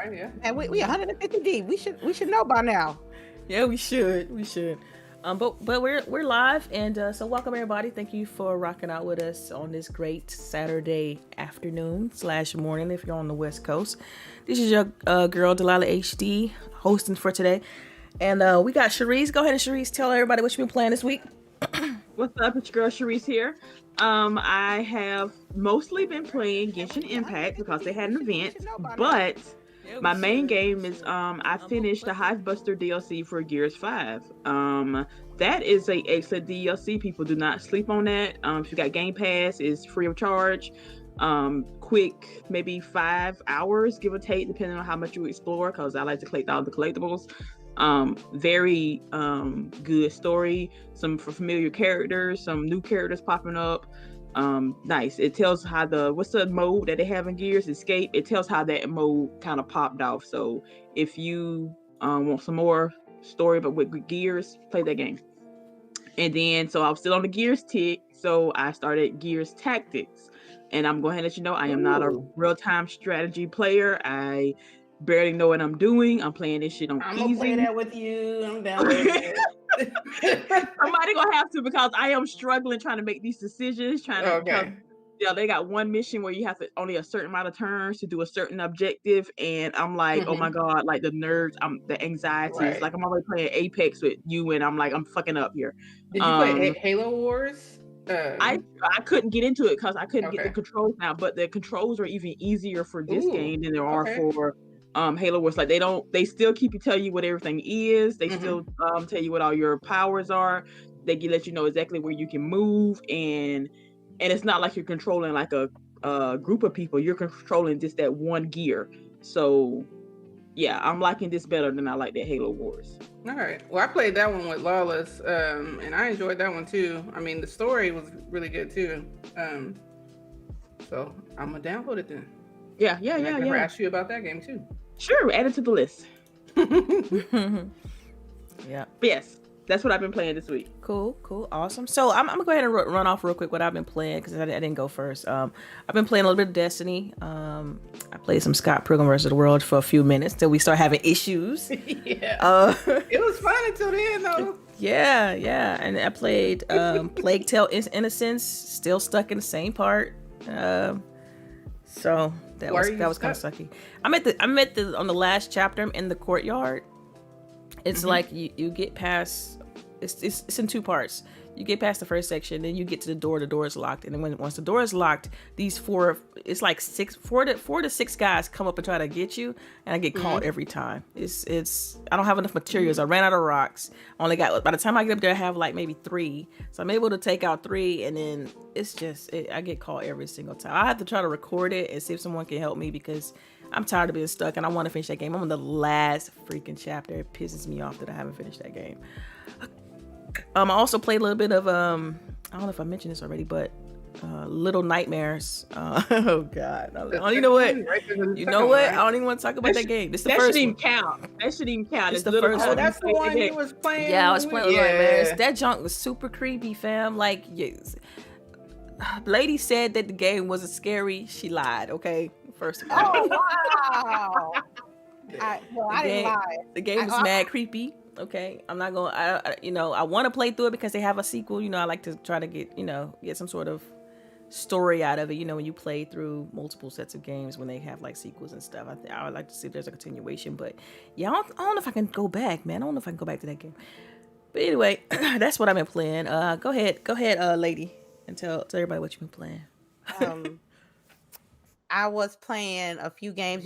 right, yeah. And we 150 deep. We should know by now. Yeah, we should. But we're live, and so welcome everybody. Thank you for rocking out with us on this great Saturday afternoon / morning if you're on the West Coast. This is your girl Delilah HD hosting for today, and we got CHAREECE. Go ahead and CHAREECE, tell everybody what you've been playing this week. What's up? It's your girl CHAREECE here. I have mostly been playing Genshin Impact because they had an event, but my main game is I finished the Hivebuster DLC for Gears 5. That is a excellent DLC. People do not sleep on that. If you got Game Pass, it's free of charge. Quick, maybe 5 hours, give or take, depending on how much you explore, because I like to collect all the collectibles. Very good story, some familiar characters, some new characters popping up. Nice. It tells how what's the mode that they have in Gears? Escape. It tells how that mode kind of popped off. So if you want some more story but with Gears, play that game. And then so I was still on the Gears tick, so I started Gears Tactics. And I'm going to let you know I am not a real-time strategy player. I barely know what I'm doing. I'm playing this shit on easy. I'm gonna play that with you. I'm down with it. Somebody gonna have to, because I am struggling trying to make these decisions. They got one mission where you have to only a certain amount of turns to do a certain objective, and I'm like, oh my god, like the nerves, the anxiety. It's like I'm already playing Apex with you, and I'm like, I'm fucking up here. Did you play Halo Wars? I couldn't get into it because I couldn't get the controls now, but the controls are even easier for this game than there are for Halo Wars. Like they still tell you what everything is. They still tell you what all your powers are. They can let you know exactly where you can move, and it's not like you're controlling like a group of people. You're controlling just that one gear. So yeah, I'm liking this better than I like that Halo Wars. All right. Well, I played that one with Lawless, and I enjoyed that one too. I mean, the story was really good too. So I'm gonna download it then. Yeah. I can ask you about that game too. Sure, add it to the list. Yeah. But yes, that's what I've been playing this week. Cool, awesome. So I'm gonna go ahead and run off real quick what I've been playing, because I didn't go first. I've been playing a little bit of Destiny. I played some Scott Pilgrim vs. the World for a few minutes till we start having issues. Yeah. It was fun until then, though. Yeah. And I played Plague Tale Innocence, still stuck in the same part. So that was kind of sucky. I'm at the on the last chapter. I'm in the courtyard. It's like you get past. It's in two parts. You get past the first section, then you get to the door. The door is locked, and then once the door is locked, these four to six guys come up and try to get you, and I get caught every time. It's I don't have enough materials. I ran out of rocks. By the time I get up there, I have like maybe 3. So I'm able to take out 3, and then it's just I get caught every single time. I have to try to record it and see if someone can help me, because I'm tired of being stuck and I want to finish that game. I'm on the last freaking chapter. It pisses me off that I haven't finished that game. I also played a little bit of I don't know if I mentioned this already, but Little Nightmares. Oh god, you know what? You know what? I don't even want to talk about that game. This is the first one. That shouldn't even count. It's the first one. That's the one you was playing. Yeah, I was playing Little Nightmares. That junk was super creepy, fam. Like, lady said that the game wasn't scary. She lied. Okay, first of all. Oh wow! I didn't lie. The game was mad creepy. Okay, I'm not going. I want to play through it because they have a sequel. I like to try to get some sort of story out of it. When you play through multiple sets of games, when they have like sequels and stuff, I would like to see if there's a continuation. But yeah, I don't know if I can go back, man. I don't know if I can go back to that game. But anyway, that's what I've been playing. Go ahead, lady, and tell everybody what you've been playing. I was playing a few games.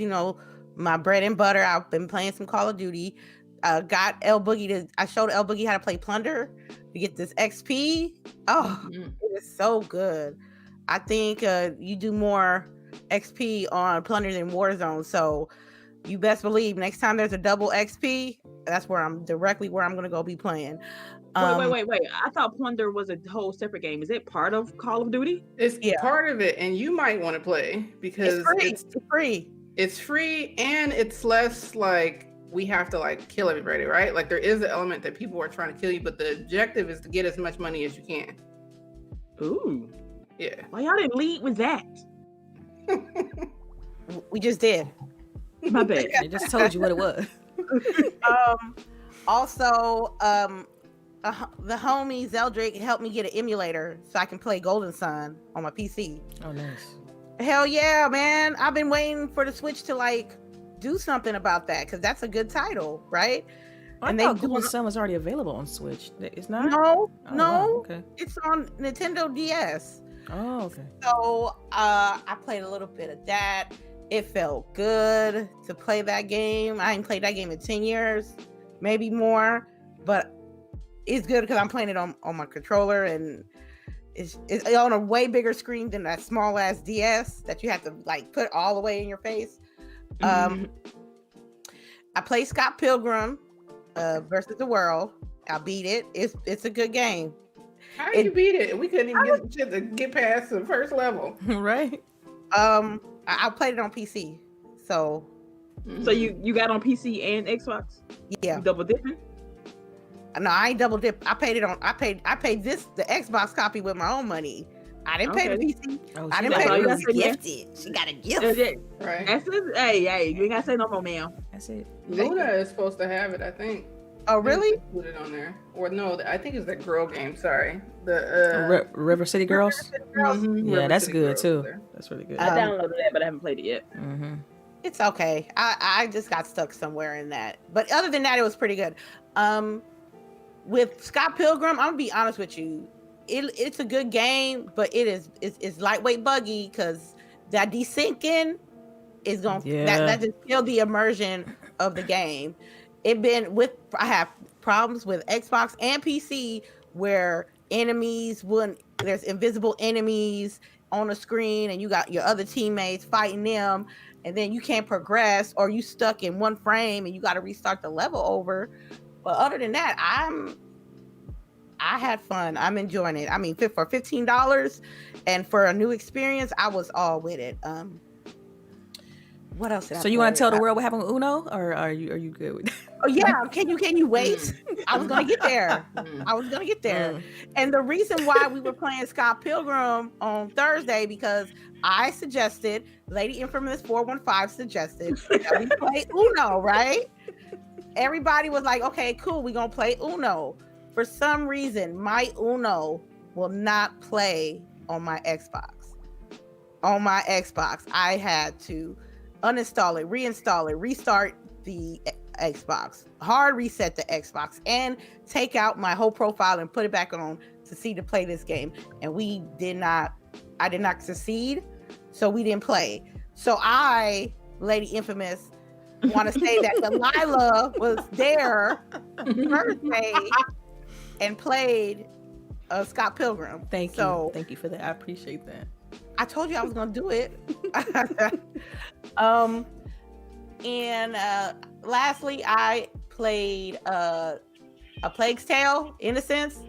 My bread and butter. I've been playing some Call of Duty. Got LBOOGIE I showed LBOOGIE how to play Plunder to get this XP. It is so good. I think you do more XP on Plunder than Warzone, so you best believe next time there's a double XP, that's where I'm gonna go be playing. Wait. I thought Plunder was a whole separate game. Is it part of Call of Duty? It's part of it, and you might want to play because it's free. It's free, and it's less like we have to like kill everybody, right? Like there is the element that people are trying to kill you, but the objective is to get as much money as you can. Ooh. Yeah. Why y'all didn't lead with that? We just did. My bad. They just told you what it was. Also, the homie Zeldrick helped me get an emulator so I can play Golden Sun on my PC. Oh, nice. Hell yeah, man. I've been waiting for the Switch to like do something about that because that's a good title, right? I thought Golden Sun was already available on Switch. It's not? No, Wow. Okay. It's on Nintendo DS. Oh, okay. So I played a little bit of that. It felt good to play that game. I ain't played that game in 10 years, maybe more, but it's good because I'm playing it on my controller, and it's on a way bigger screen than that small ass DS that you have to like put all the way in your face. I played Scott Pilgrim versus the World. I beat it. It's a good game. How did you beat it? We couldn't even get past the first level. Right. I played it on PC. So you got on PC and Xbox? Yeah. You double dipping? No, I ain't double dip. I paid the Xbox copy with my own money. I didn't pay the PC. Oh, I didn't pay all you the gotta say, gifted. She got a gift. Right. That's it. Hey, you ain't gotta say no more, ma'am. That's it. Luna is supposed to have it, I think. Oh, really? Put it on there. Or no, I think it's that girl game. Sorry. The River City Girls? Mhm, Yeah, River that's City good Girls too. there. That's really good. I downloaded that, but I haven't played it yet. Mm-hmm. It's okay. I just got stuck somewhere in that. But other than that, it was pretty good. With Scott Pilgrim, I'm gonna be honest with you. It's a good game, but it's lightweight buggy because that desyncing is gonna that just kill the immersion of the game. I have problems with Xbox and PC where there's invisible enemies on the screen and you got your other teammates fighting them, and then you can't progress or you stuck in one frame and you got to restart the level over. But other than that, I had fun. I'm enjoying it. I mean, for $15 and for a new experience, I was all with it. What else? So you want to tell the world what happened with Uno, or are you good with that? Oh yeah, can you wait? I was gonna get there. And the reason why we were playing Scott Pilgrim on Thursday because I suggested, Lady Infamous 415 suggested that we play Uno, right? Everybody was like, okay, cool, we're gonna play Uno. For some reason, my Uno will not play on my Xbox. On my Xbox, I had to uninstall it, reinstall it, restart the Xbox, hard reset the Xbox, and take out my whole profile and put it back on to play this game. And I did not succeed, so we didn't play. So I, Lady Infamous, want to say that Delilah was there Thursday and played Scott Pilgrim. Thank you for that. I appreciate that. I told you I was gonna do it. And lastly, I played A Plague's Tale: Innocence.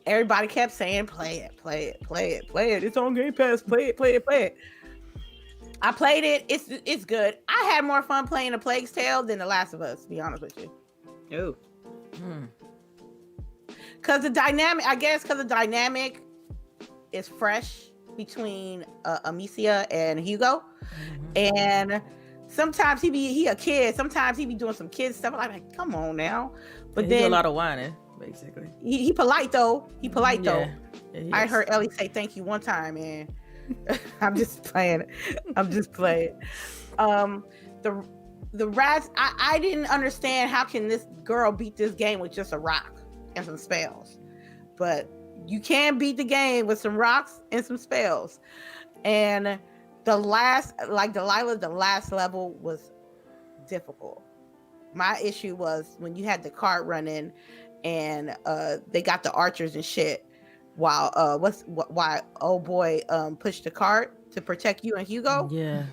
Everybody kept saying, play it. It's on Game Pass. Play it. I played it. It's good. I had more fun playing A Plague's Tale than The Last of Us, to be honest with you. Oh. Because the dynamic is fresh between Amicia and Hugo. And sometimes he a kid. Sometimes he be doing some kid stuff. I'm like, come on now. But then he do a lot of whining, basically. He polite though. Yeah, I heard Ellie say thank you one time, and I'm just playing. The rats. I didn't understand how can this girl beat this game with just a rock and some spells, but you can beat the game with some rocks and some spells. And the last level was difficult. My issue was when you had the cart running and they got the archers and shit while old boy pushed the cart to protect you and Hugo. Yeah.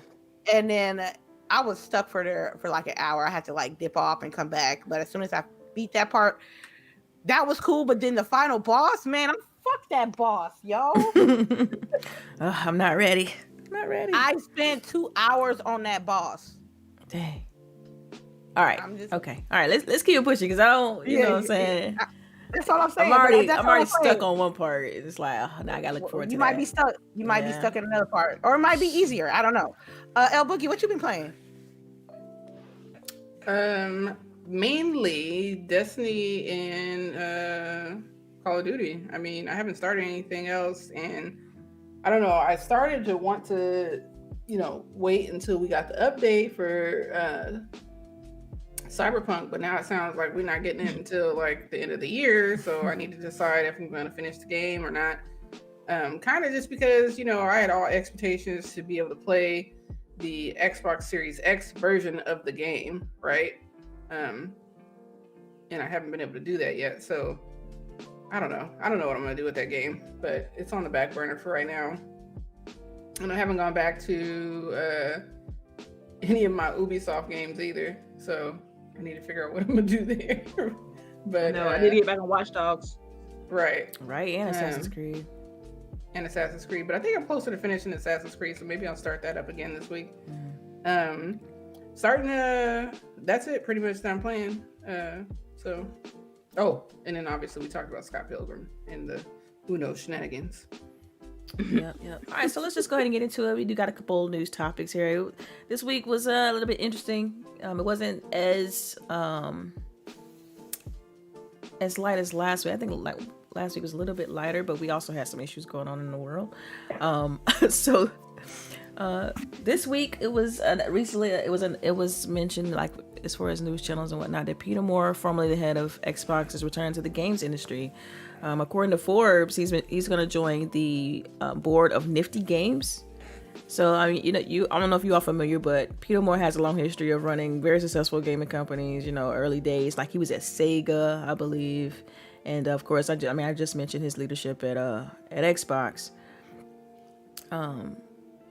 And then I was stuck for like an hour. I had to like dip off and come back. But as soon as I beat that part, that was cool. But then the final boss, man, fuck that boss, yo. I'm not ready. I spent 2 hours on that boss. Dang. All right. Okay. All right. Let's keep it pushing because I don't. You know what I'm saying. That's all I'm saying. I'm already stuck on one part. It's like now I gotta look forward to that. You might be stuck. You might be stuck in another part, or it might be easier. I don't know. LBOOGIE, what you been playing? Mainly Destiny and Call of Duty. I mean, I haven't started anything else, and I don't know. I started to want to, wait until we got the update for Cyberpunk, but now it sounds like we're not getting it until like the end of the year. So I need to decide if I'm going to finish the game or not. Kind of just because I had all expectations to be able to play the Xbox Series X version of the game, right? And I haven't been able to do that yet. So I don't know. I don't know what I'm going to do with that game, but it's on the back burner for right now. And I haven't gone back to any of my Ubisoft games either. So I need to figure out what I'm going to do there. But no, I need to get back on Watch Dogs. Right. Right, and Assassin's Creed. And Assassin's Creed. But I think I'm closer to finishing Assassin's Creed, so maybe I'll start that up again this week. That's it pretty much that I'm playing. And then obviously we talked about Scott Pilgrim and the Uno shenanigans. Yep. All right, so let's just go ahead and get into it. We do got a couple news topics here. This week was a little bit interesting. It wasn't as light as last week. I think last week was a little bit lighter, but we also had some issues going on in the world. So this week it was recently it was mentioned, like as far as news channels and whatnot, that Peter Moore, formerly the head of Xbox, is returning to the games industry. According to Forbes, he's going to join the board of Nifty Games. So I mean, I don't know if you are familiar, but Peter Moore has a long history of running very successful gaming companies. Early days, like he was at Sega, I believe, and of course, I just mentioned his leadership at Xbox. And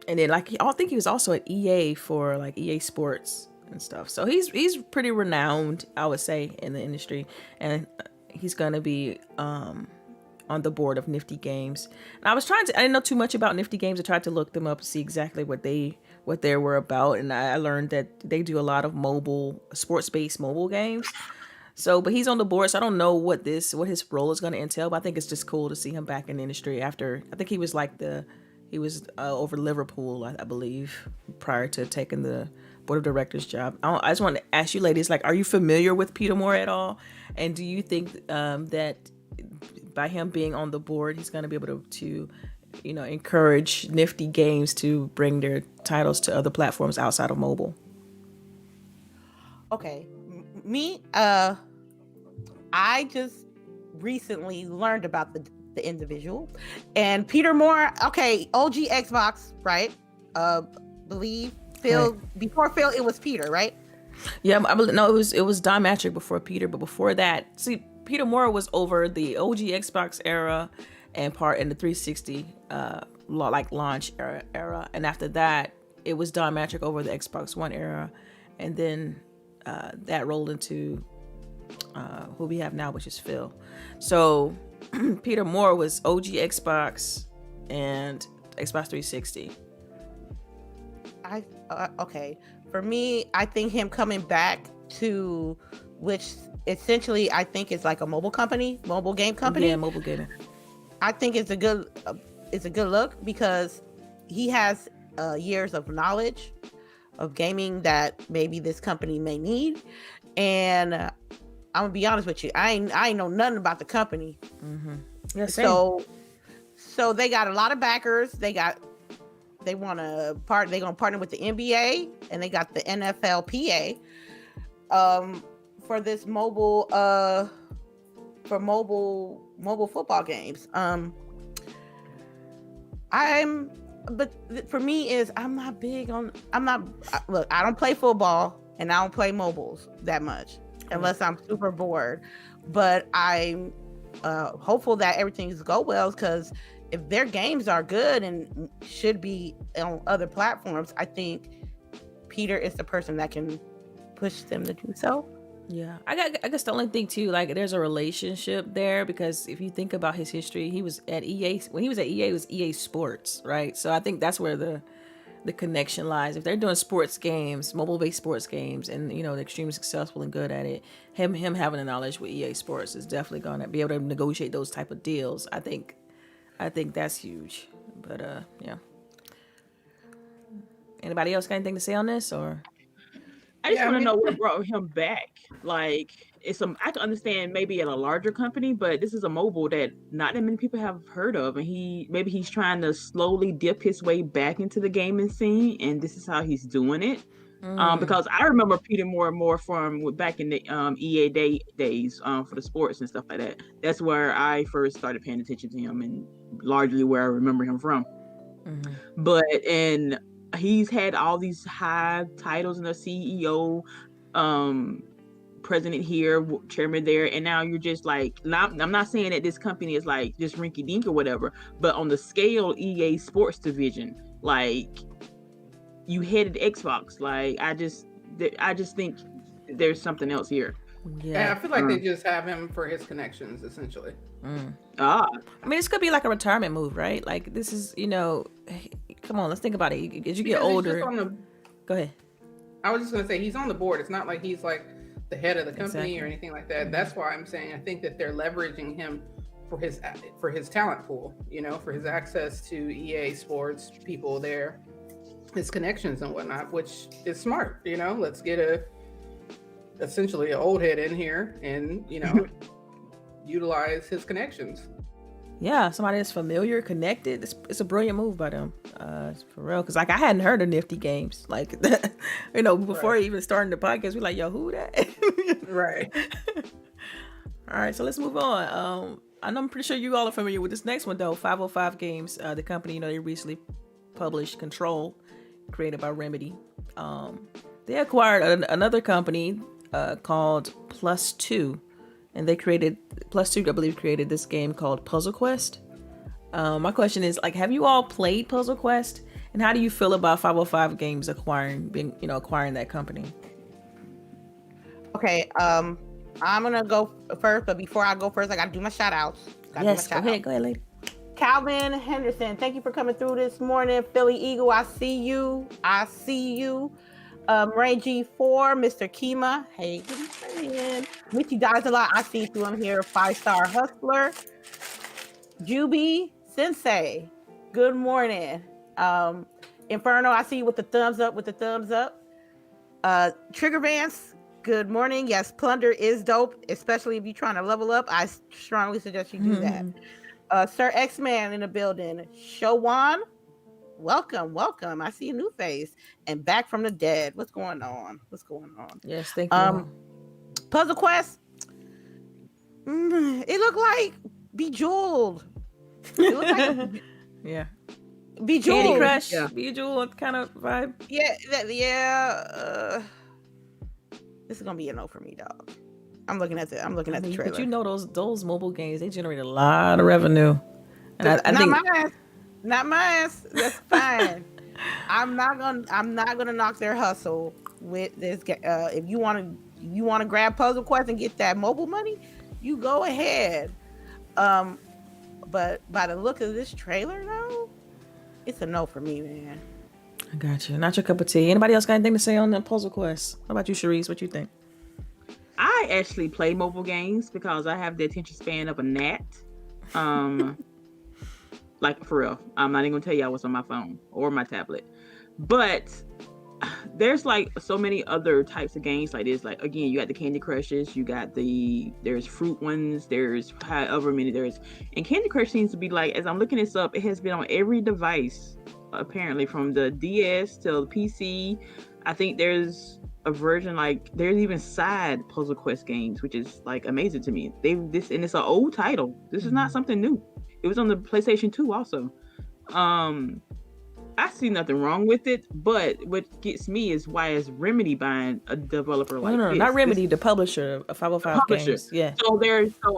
then I think he was also at EA for like EA Sports and stuff. So he's pretty renowned, I would say, in the industry, and he's gonna be on the board of Nifty Games. And I didn't know too much about Nifty Games. I tried to look them up to see exactly what they were about, and I learned that they do a lot of sports-based mobile games. So, but he's on the board, so I don't know what his role is going to entail, but I think it's just cool to see him back in the industry after, I think he was over Liverpool, I believe, prior to taking the board of directors job. I just want to ask you ladies, like, are you familiar with Peter Moore at all? And do you think that by him being on the board, he's going to be able to encourage Nifty Games to bring their titles to other platforms outside of mobile? Okay. Me, I just recently learned about the individual, and Peter Moore. Okay, OG Xbox, right? Believe Phil, right. Before Phil, it was Peter, right? Yeah, no, it was Don Matrick before Peter, but before that, see, Peter Moore was over the OG Xbox era and part in the 360 launch era, and after that, it was Don Matrick over the Xbox One era, and then that rolled into who we have now, which is Phil. So Peter Moore was OG Xbox and Xbox 360. Okay. For me, I think him coming back to, which essentially I think is like a mobile game company. Yeah, mobile gaming. I think it's a good look because he has years of knowledge of gaming that maybe this company may need, and I'm gonna be honest with you, I ain't know nothing about the company. Mm-hmm. Yeah, so they got a lot of backers. They gonna partner with the NBA, and they got the NFLPA for this mobile football games. But for me is I don't play football and I don't play mobiles that much unless I'm super bored, but I'm hopeful that everything's go well, because if their games are good and should be on other platforms, I think Peter is the person that can push them to do so. Yeah, I guess the only thing too, like, there's a relationship there, because if you think about his history, he was at EA. When he was at EA, it was EA Sports, right? So I think that's where the connection lies. If they're doing sports games, mobile-based sports games, and they're extremely successful and good at it, him having the knowledge with EA Sports is definitely going to be able to negotiate those type of deals. I think that's huge. But yeah. Anybody else got anything to say on this, or? I just want to know what brought him back. Like, I can understand maybe at a larger company, but this is a mobile that not that many people have heard of, and he's trying to slowly dip his way back into the gaming scene, and this is how he's doing it. Because I remember Peter more and more from back in the EA days for the sports and stuff like that. That's where I first started paying attention to him, and largely where I remember him from. And he's had all these high titles in the CEO, president here, chairman there, and now you're just like, I'm not saying that this company is like just rinky dink or whatever, but on the scale EA Sports division, like you headed Xbox, like I just think there's something else here. Yeah, I feel like they just have him for his connections, essentially. I mean, this could be like a retirement move, right? Like this is, come on, let's think about it. As you get older, go ahead. I was just gonna say he's on the board. It's not like he's like the head of the company or anything like that. That's why I'm saying I think that they're leveraging him for his talent pool, for his access to EA Sports people there, his connections and whatnot, which is smart. Let's get essentially an old head in here and utilize his connections. Yeah, somebody that's familiar, connected. It's a brilliant move by them, for real. Because like I hadn't heard of Nifty Games, like before even starting the podcast, we're like, yo, who that? Right. All right, so let's move on. I'm pretty sure you all are familiar with this next one though. 505 Games, the company, they recently published Control, created by Remedy. They acquired another company called Plus Two. And they created this game called Puzzle Quest. My question is, like, have you all played Puzzle Quest? And how do you feel about 505 Games acquiring that company? Okay, I'm gonna go first, but before I go first, I gotta do my shout outs. Go ahead, lady. Calvin Henderson, thank you for coming through this morning. Philly Eagle, I see you. Ray G4, Mr. Kima, hey, good morning. Richie dies a lot. I see through him here. 5-star hustler. Juby Sensei, good morning. Inferno, I see you with the thumbs up. Trigger Vance, good morning. Yes, Plunder is dope, especially if you're trying to level up. I strongly suggest you do that. Sir X-Man in the building. Showan, welcome. I see a new face and back from the dead. What's going on? Yes, thank you. Puzzle Quest. It looked like Bejeweled. Yeah. Bejeweled. Candy Crush. Yeah. Bejeweled kind of vibe. Yeah. This is gonna be a no for me, dog. I'm looking at the trailer. But those mobile games, they generate a lot of revenue. And I think not mine. That's fine. I'm not gonna knock their hustle with this. If you want to grab Puzzle Quest and get that mobile money, you go ahead. But by the look of this trailer, though, it's a no for me, man. I got you. Not your cup of tea. Anybody else got anything to say on that Puzzle Quest? What about you, Charisse? What you think? I actually play mobile games because I have the attention span of a gnat. Like, for real. I'm not even gonna tell you what's on my phone or my tablet. But there's like so many other types of games like this. Like, again, you got the Candy Crushes, there's fruit ones, there's however many there's. And Candy Crush seems to be like, as I'm looking this up, it has been on every device, apparently, from the DS to the PC. I think there's a version, like, there's even side Puzzle Quest games, which is like amazing to me. And it's an old title. This is not something new. It was on the PlayStation 2 also. I see nothing wrong with it, but what gets me is why is Remedy buying a developer like this? No, not Remedy, the publisher of 505 Games. Yeah. So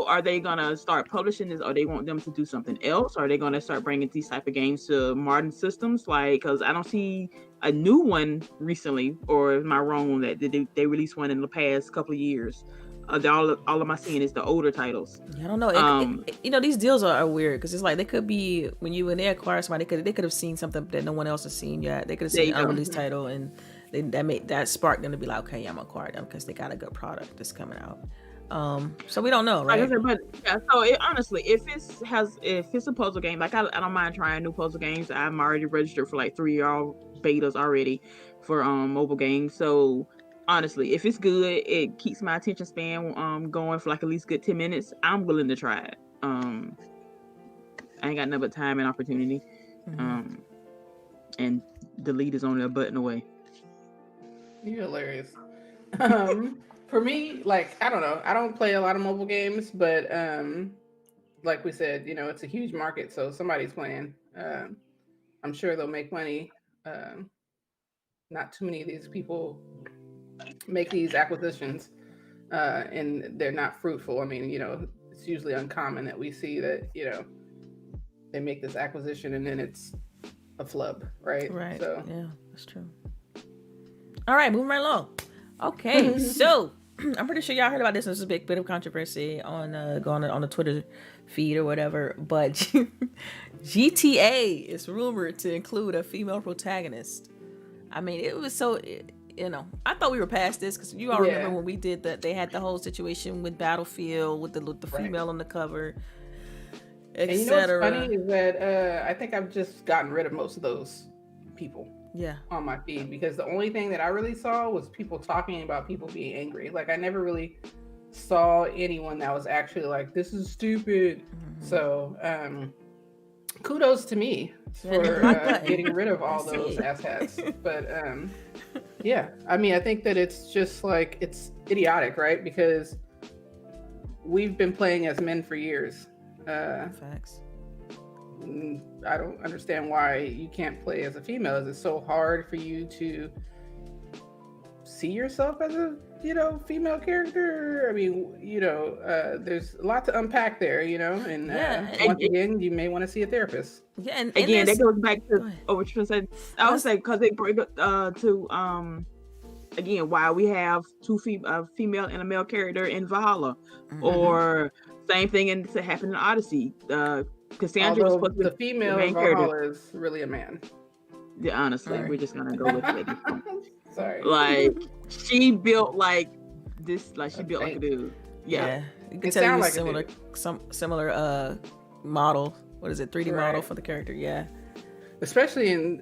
are they gonna start publishing this, or they want them to do something else? Or are they gonna start bringing these type of games to modern systems? Like, because I don't see a new one recently, or am I wrong on that? Did they release one in the past couple of years? All of my seeing is the older titles. I don't know. These deals are weird because it's like they could be when they acquire somebody, they could have seen something that no one else has seen yet. They could have seen an unreleased title, and that sparked them to be like, okay, I'm gonna acquire them because they got a good product that's coming out. So we don't know, right? So honestly, if it's a puzzle game, like I don't mind trying new puzzle games. I'm already registered for like 3 betas already for mobile games. So Honestly, if it's good, it keeps my attention span going for like at least good 10 minutes. I'm willing to try it. I ain't got nothing but time and opportunity. And delete is only a button away. You're hilarious. For me, like, I don't know. I don't play a lot of mobile games, but like we said, you know, it's a huge market, so somebody's playing. I'm sure they'll make money. Not too many of these people make these acquisitions, and they're not fruitful. I mean, you know, it's usually uncommon that we see that, you know, they make this acquisition and then it's a flub, right? Right. So yeah, that's true. All right, moving right along. Okay, so I'm pretty sure y'all heard about this. This is a big bit of controversy on going on the Twitter feed or whatever. But GTA is rumored to include a female protagonist. I mean, it was so, you know, I thought we were past this because you all remember when we did that. They had the whole situation with Battlefield with the female on the cover, etc. And you know what's funny is that I think I've just gotten rid of most of those people. Yeah. On my feed, because the only thing that I really saw was people talking about people being angry. Like, I never really saw anyone that was actually like, this is stupid. So kudos to me for getting rid of all those asshats. But yeah, I mean, I think that it's just like, it's idiotic, right? Because we've been playing as men for years. Facts. I don't understand why you can't play as a female. Is it so hard for you to see yourself as a, you know, female character? I mean, you know, there's a lot to unpack there, you know, and once again, you may want to see a therapist. Yeah, and again, that goes back to what you said. I would say because they bring to again, why we have two female and a male character in Valhalla, or same thing to happen in Odyssey. Cassandra was supposed to be the female in Valhalla is really a man. Yeah, honestly, we're just gonna go with it. Sorry. Like, she built like this, like she built like a dude. Yeah. You can tell you similar model. What is it? 3D model for the character. Yeah. Especially in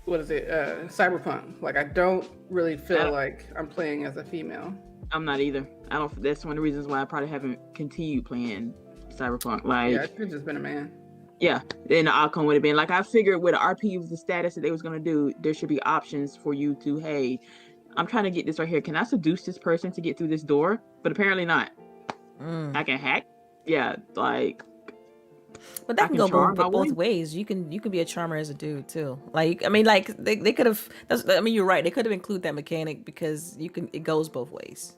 Cyberpunk. Like, I don't really feel like I'm playing as a female. I'm not either. I don't. That's one of the reasons why I probably haven't continued playing Cyberpunk. Like, yeah, I could have just been a man. Yeah, then the outcome would have been like, I figured with RP was the status that they was gonna do, there should be options for you to, hey, I'm trying to get this right here. Can I seduce this person to get through this door? But apparently not. I can hack. Yeah, like. But that can go both ways. You can be a charmer as a dude too. Like, I mean, like they could have. I mean, you're right. They could have included that mechanic because it goes both ways.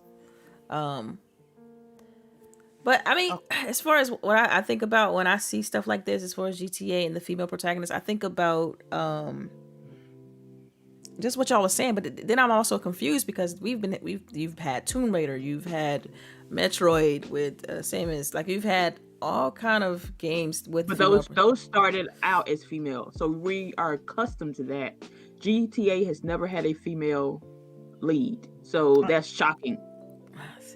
But I mean, as far as what I think about when I see stuff like this, as far as GTA and the female protagonist, I think about just what y'all was saying. But then I'm also confused because you've had Tomb Raider, you've had Metroid with Samus, like you've had all kind of games with. But those started out as female, so we are accustomed to that. GTA has never had a female lead, so that's shocking.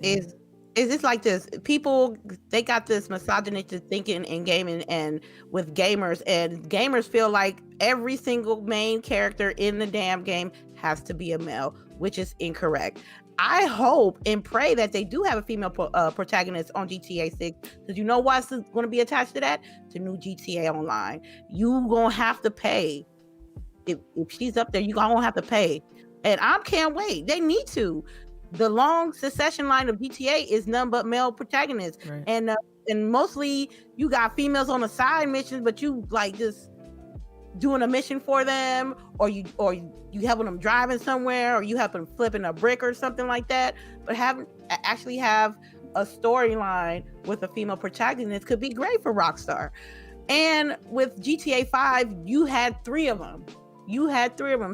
Is this like this? People, they got this misogynistic thinking in gaming and with gamers, and gamers feel like every single main character in the damn game has to be a male, which is incorrect. I hope and pray that they do have a female protagonist on GTA 6, because you know what's going to be attached to that? To new GTA Online. You going to have to pay. If she's up there, you going to have to pay. And I can't wait. They need to. The long succession line of GTA is none but male protagonists, right. And mostly you got females on the side missions, but you like just doing a mission for them, or you helping them driving somewhere, or you helping flipping a brick or something like that. But have a storyline with a female protagonist could be great for Rockstar. And with GTA 5, you had 3 of them.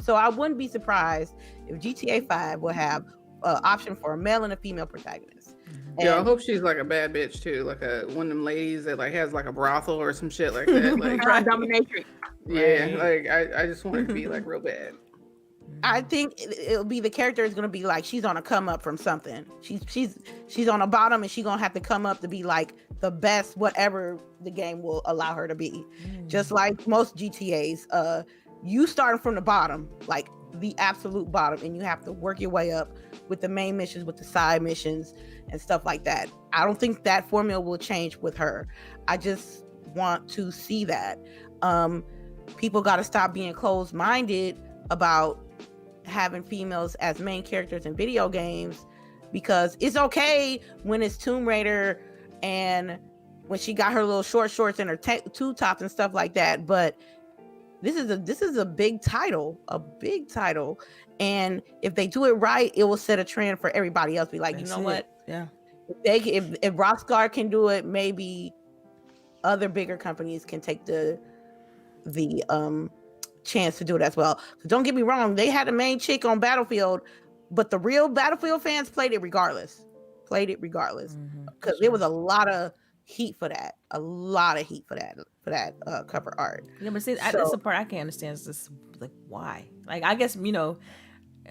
So I wouldn't be surprised if GTA 5 will have option for a male and a female protagonist. Yeah, I hope she's like a bad bitch too, like one of them ladies that like has like a brothel or some shit like that. Like dominatrix. Yeah, like I just want it to be like real bad. I think it'll be the character is gonna be like she's on a come up from something. She's on a bottom and she's gonna have to come up to be like the best whatever the game will allow her to be. Just like most GTAs, you starting from the bottom, like the absolute bottom, and you have to work your way up with the main missions, with the side missions and stuff like that. I don't think that formula will change with her. I just want to see that. People got to stop being closed-minded about having females as main characters in video games, because it's okay when it's Tomb Raider and when she got her little short shorts and her tube tops and stuff like that, but this is a big title, and if they do it right, it will set a trend for everybody else. Be like, you know what? Yeah. If Rockstar can do it, maybe other bigger companies can take the chance to do it as well. Don't get me wrong, they had a main chick on Battlefield, but the real Battlefield fans played it regardless. Because there was a lot of heat for that. Cover art. Yeah, but see, that's the part I can't understand. Is this like why? Like, I guess, you know,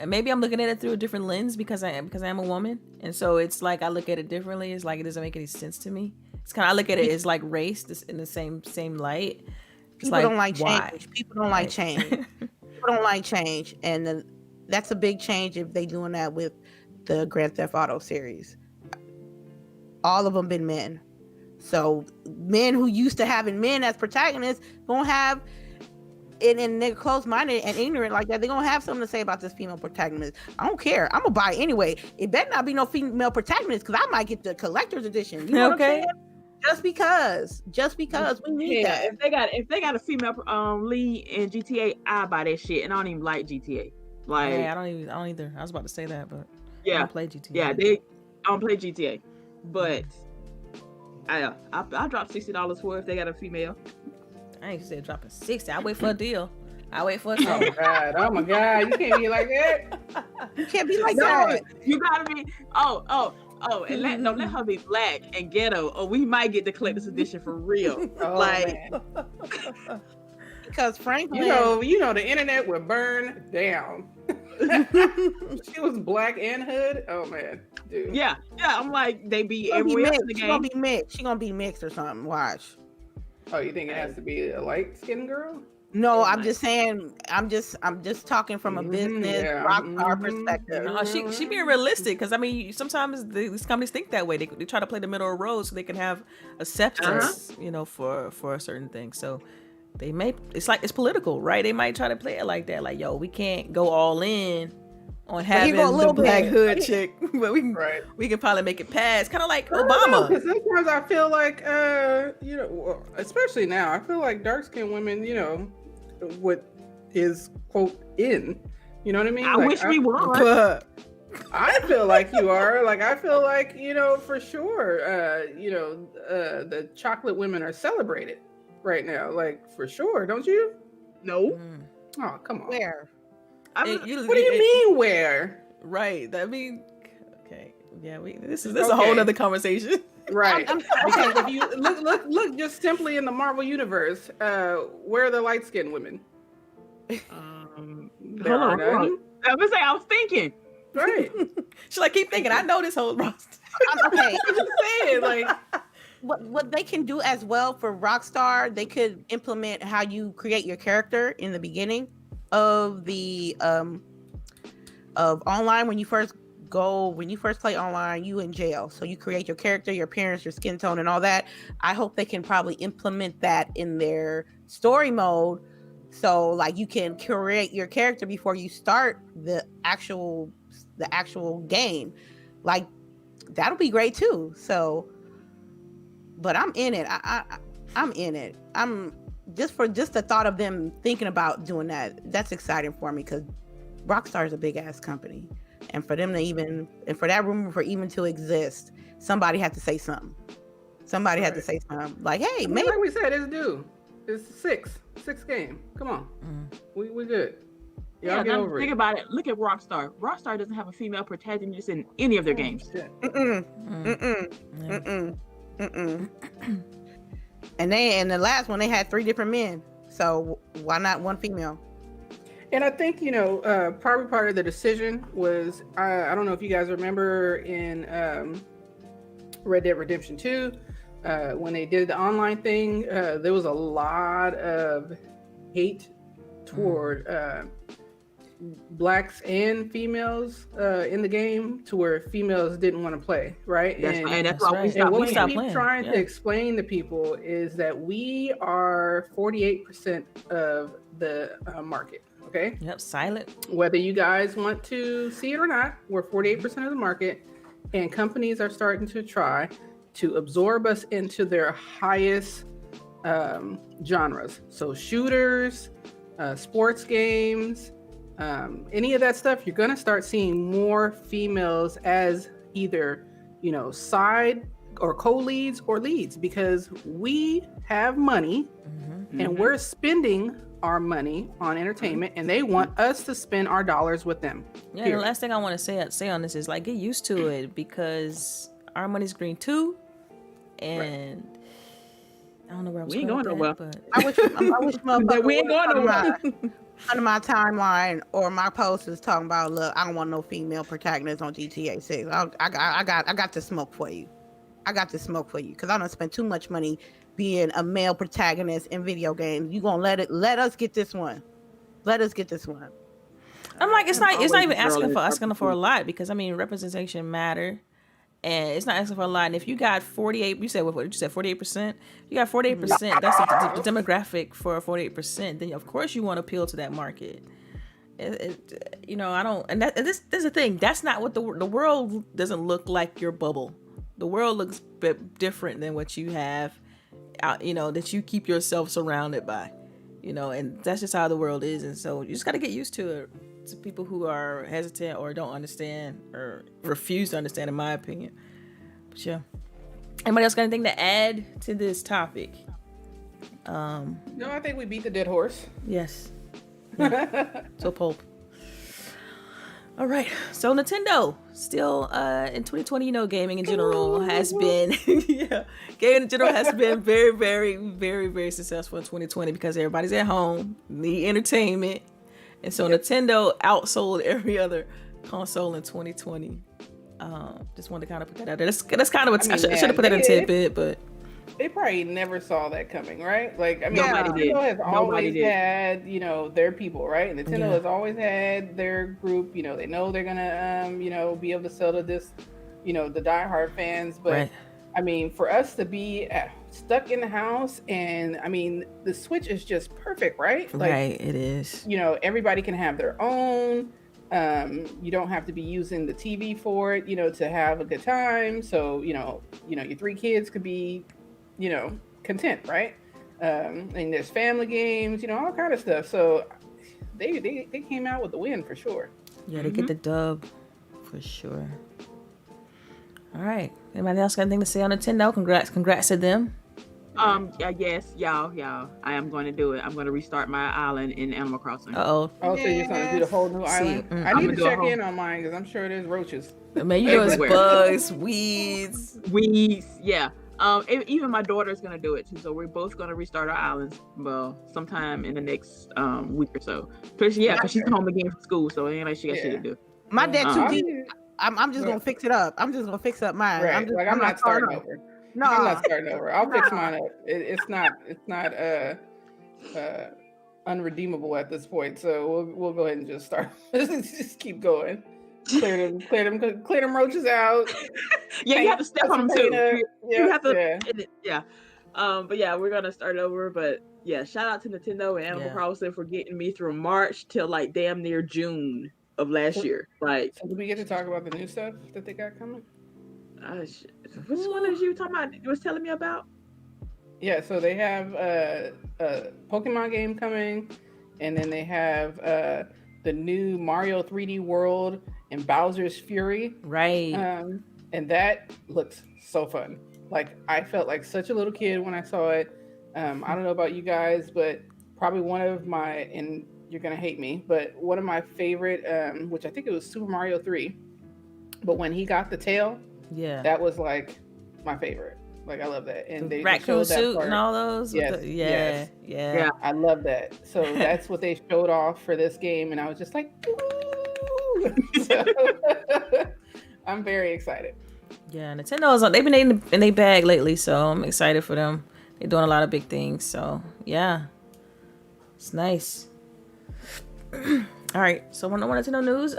maybe I'm looking at it through a different lens because I am a woman, and so it's like I look at it differently. It's like it doesn't make any sense to me. It's kind of, I look at it as like race, in the same light. People don't like change. People don't like change. People don't like change, and that's a big change if they doing that with the Grand Theft Auto series. All of them been men. So men who used to having men as protagonists gonna have it, and they're closed-minded and ignorant like that. They're gonna have something to say about this female protagonist. I don't care. I'm gonna buy it anyway. It better not be no female protagonist, because I might get the collector's edition. You know what I'm saying? Just because we need that. If they got a female lead in GTA, I buy that shit, and I don't even like GTA. Like, I don't either. I was about to say that, but yeah, I don't play GTA. Yeah, I don't play GTA, but I drop $60 for it if they got a female. I ain't said dropping 60. I wait for a deal. I wait for a Oh my god! You can't be like that. You can't be like that. You gotta be. And don't let her be black and ghetto, or we might get the collector's edition for real. Because Franklin, you know, the internet would burn down. She was black and hood. Oh man, dude. Yeah. I'm like, they be everywhere in the game. She gonna be mixed or something. Watch. Oh, you think it has to be a light skinned girl? No, I'm just saying. I'm just talking from a business rockstar perspective. No, she being realistic, because I mean, sometimes these companies think that way. They try to play the middle of the road so they can have acceptance, you know, for a certain thing. So they may, it's political, right? They might try to play it like that, like, yo, we can't go all in on having the black hood chick, but we can probably make it pass, kind of like Obama. Because sometimes I feel like, you know, especially now, I feel like dark skinned women, you know, what is quote in, you know what I mean? I wish we were. I feel like you are. Like, I feel like, you know, for sure, you know, the chocolate women are celebrated right now, like, for sure, don't you? No. Oh, come on. Where? What do you mean where? Right. I mean, okay. Yeah, this is a whole other conversation. Right. Because if you look just simply in the Marvel universe, where are the light skinned women? There are none. I was saying, I was thinking. Right. She's like, keep thinking. I know this whole roster. Okay. I'm just saying, like, what they can do as well for Rockstar, they could implement how you create your character in the beginning of the of online. When you first play online, you in jail, so you create your character, your appearance, your skin tone, and all that. I hope they can probably implement that in their story mode, so like you can create your character before you start the actual game. Like, that'll be great too. So, but I'm in it. I'm in it. I'm just the thought of them thinking about doing that. That's exciting for me, because Rockstar is a big ass company, and for them to for that rumor to exist, somebody had to say something. Somebody had to say something. Like, hey, maybe, like we said, it's due. It's six game. Come on, we good. Y'all get over think about it. Look at Rockstar. Rockstar doesn't have a female protagonist in any of their games. And the last one, they had 3 different men. So why not one female? And I think, you know, probably part of the decision was, I don't know if you guys remember in Red Dead Redemption 2, when they did the online thing, there was a lot of hate toward blacks and females in the game to where females didn't want to play, right? And that's why we what we stopped keep trying to explain to people is that we are 48% of the market. Okay. Yep. Silent. Whether you guys want to see it or not, we're 48% of the market, and companies are starting to try to absorb us into their highest genres. So shooters, sports games, any of that stuff, you're going to start seeing more females as either, side or co-leads or leads, because we have money and we're spending our money on entertainment, and they want us to spend our dollars with them. Yeah, period. The last thing I want to say on this is like, get used to it, because our money's green too, and I don't know where I'm going nowhere. But I wish we ain't going nowhere. Under my timeline or my post is talking about, look, I don't want no female protagonists on GTA 6. I got the smoke for you. I got the smoke for you, because I don't spend too much money being a male protagonist in video games. You gonna let us get this one. Let us get this one. I'm like, it's not even asking for a lot, because I mean, representation matter, and it's not asking for a lot. And if you got 48, you said 48%. You got 48%. That's the demographic for 48%. Then of course you want to appeal to that market. I don't. And this is the thing. That's not what the world doesn't look like your bubble. The world looks different than what you have out, that you keep yourself surrounded by, and that's just how the world is. And so you just got to get used to it. To people who are hesitant or don't understand or refuse to understand, in my opinion. But yeah. Anybody else got anything to add to this topic? No, I think we beat the dead horse. Yes. Yeah. So pulp. All right. So Nintendo still in 2020, gaming in general has been gaming in general has been very, very, very, very successful in 2020, because everybody's at home, need entertainment. And so Nintendo outsold every other console in 2020. Just wanted to kind of put that out there. That's kind of I should have put that in a tidbit, but they probably never saw that coming, right? Like, I mean, nobody Nintendo has always had, their people, right? Nintendo has always had their group. They know they're gonna, be able to sell to this, the diehard fans. But right. I mean, for us to be stuck in the house, and I mean, the Switch is just perfect, right? Like, right, it is. Everybody can have their own. You don't have to be using the TV for it, to have a good time. So, your 3 kids could be, content, right? And there's family games, all kind of stuff. So they came out with the win for sure. Yeah, they get the dub for sure. All right. Anybody else got anything to say on Nintendo? Congrats to them. Yes, y'all. I am going to do it. I'm going to restart my island in Animal Crossing. Oh, so you're going to do the whole new island? I need to check in on mine, because I'm sure there's roaches. Man, it's bugs, weeds. Yeah. Even my daughter's going to do it too. So we're both going to restart our islands, sometime in the next week or so. Because she's home again from school, so ain't like she got shit to do. My deck too deep. I'm just gonna fix it up. I'm just gonna fix up mine. Right. I'm not starting over. No, I'm not starting over. I'll fix mine up. It's not unredeemable at this point. So we'll go ahead and just start. Just keep going. Clear them roaches out. You have to step on them too. You have to. Yeah. But yeah, we're gonna start over. But yeah, shout out to Nintendo and Animal Crossing for getting me through March till like damn near June of last year. Like, so did we get to talk about the new stuff that they got coming? Which one is you talking about? You was telling me about? Yeah, so they have a Pokemon game coming, and then they have the new Mario 3D World and Bowser's Fury. Right. And that looks so fun. Like, I felt like such a little kid when I saw it. I don't know about you guys, but probably one of my, and you're gonna hate me, but one of my favorite, which I think it was Super Mario 3, but when he got the tail, that was like my favorite. Like, I love that. And they raccoon suit part. And all those. Yes. I love that. So that's what they showed off for this game, and I was just like, ooh. So, I'm very excited. Yeah, Nintendo's they've been in their bag lately, so I'm excited for them. They're doing a lot of big things, so yeah, it's nice. All right. So when I wanted to know news,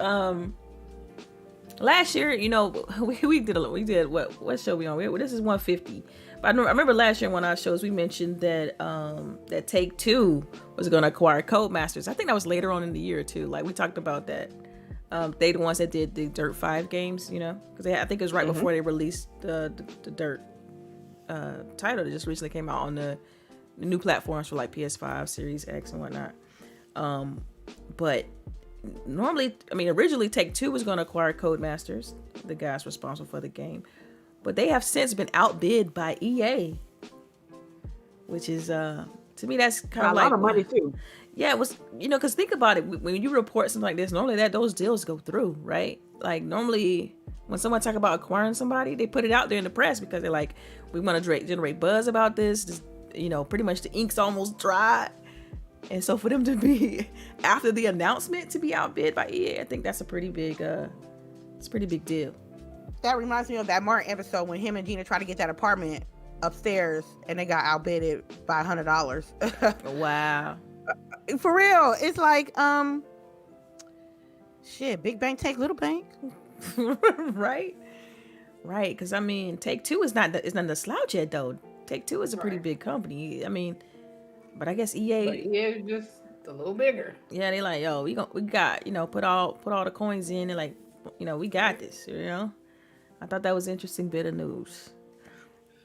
last year, you know, we did what show we on? This is 150. But I remember last year in one of our shows we mentioned that that Take-Two was going to acquire Codemasters. I think that was later on in the year too. Like we talked about that. They the ones that did the Dirt 5 games, you know, because I think it was right before they released the Dirt title that just recently came out on the new platforms for like PS5, Series X, and whatnot. But normally, I mean, originally Take-Two was going to acquire Codemasters, the guys responsible for the game, but they have since been outbid by EA, which is to me that's kind of like a lot of money too. Yeah, it was, you know, because think about it, when you report something like this, normally those deals go through, right? Like normally when someone talk about acquiring somebody, they put it out there in the press because they're like, we want to generate buzz about this. Just, you know, pretty much the ink's almost dry. And so for them to be, after the announcement, to be outbid by EA, I think that's a pretty big, it's a pretty big deal. That reminds me of that Martin episode when him and Gina tried to get that apartment upstairs and they got outbidded by $100. Wow. For real. It's like, shit, big bank take little bank. Right? Right. Because, I mean, Take-Two is not the slouch yet, though. Take-Two is a pretty big company. I mean, but I guess EA. But EA is just a little bigger. Yeah, they like, yo, we got, you know, put all the coins in and like, you know, we got this, you know. I thought that was an interesting bit of news.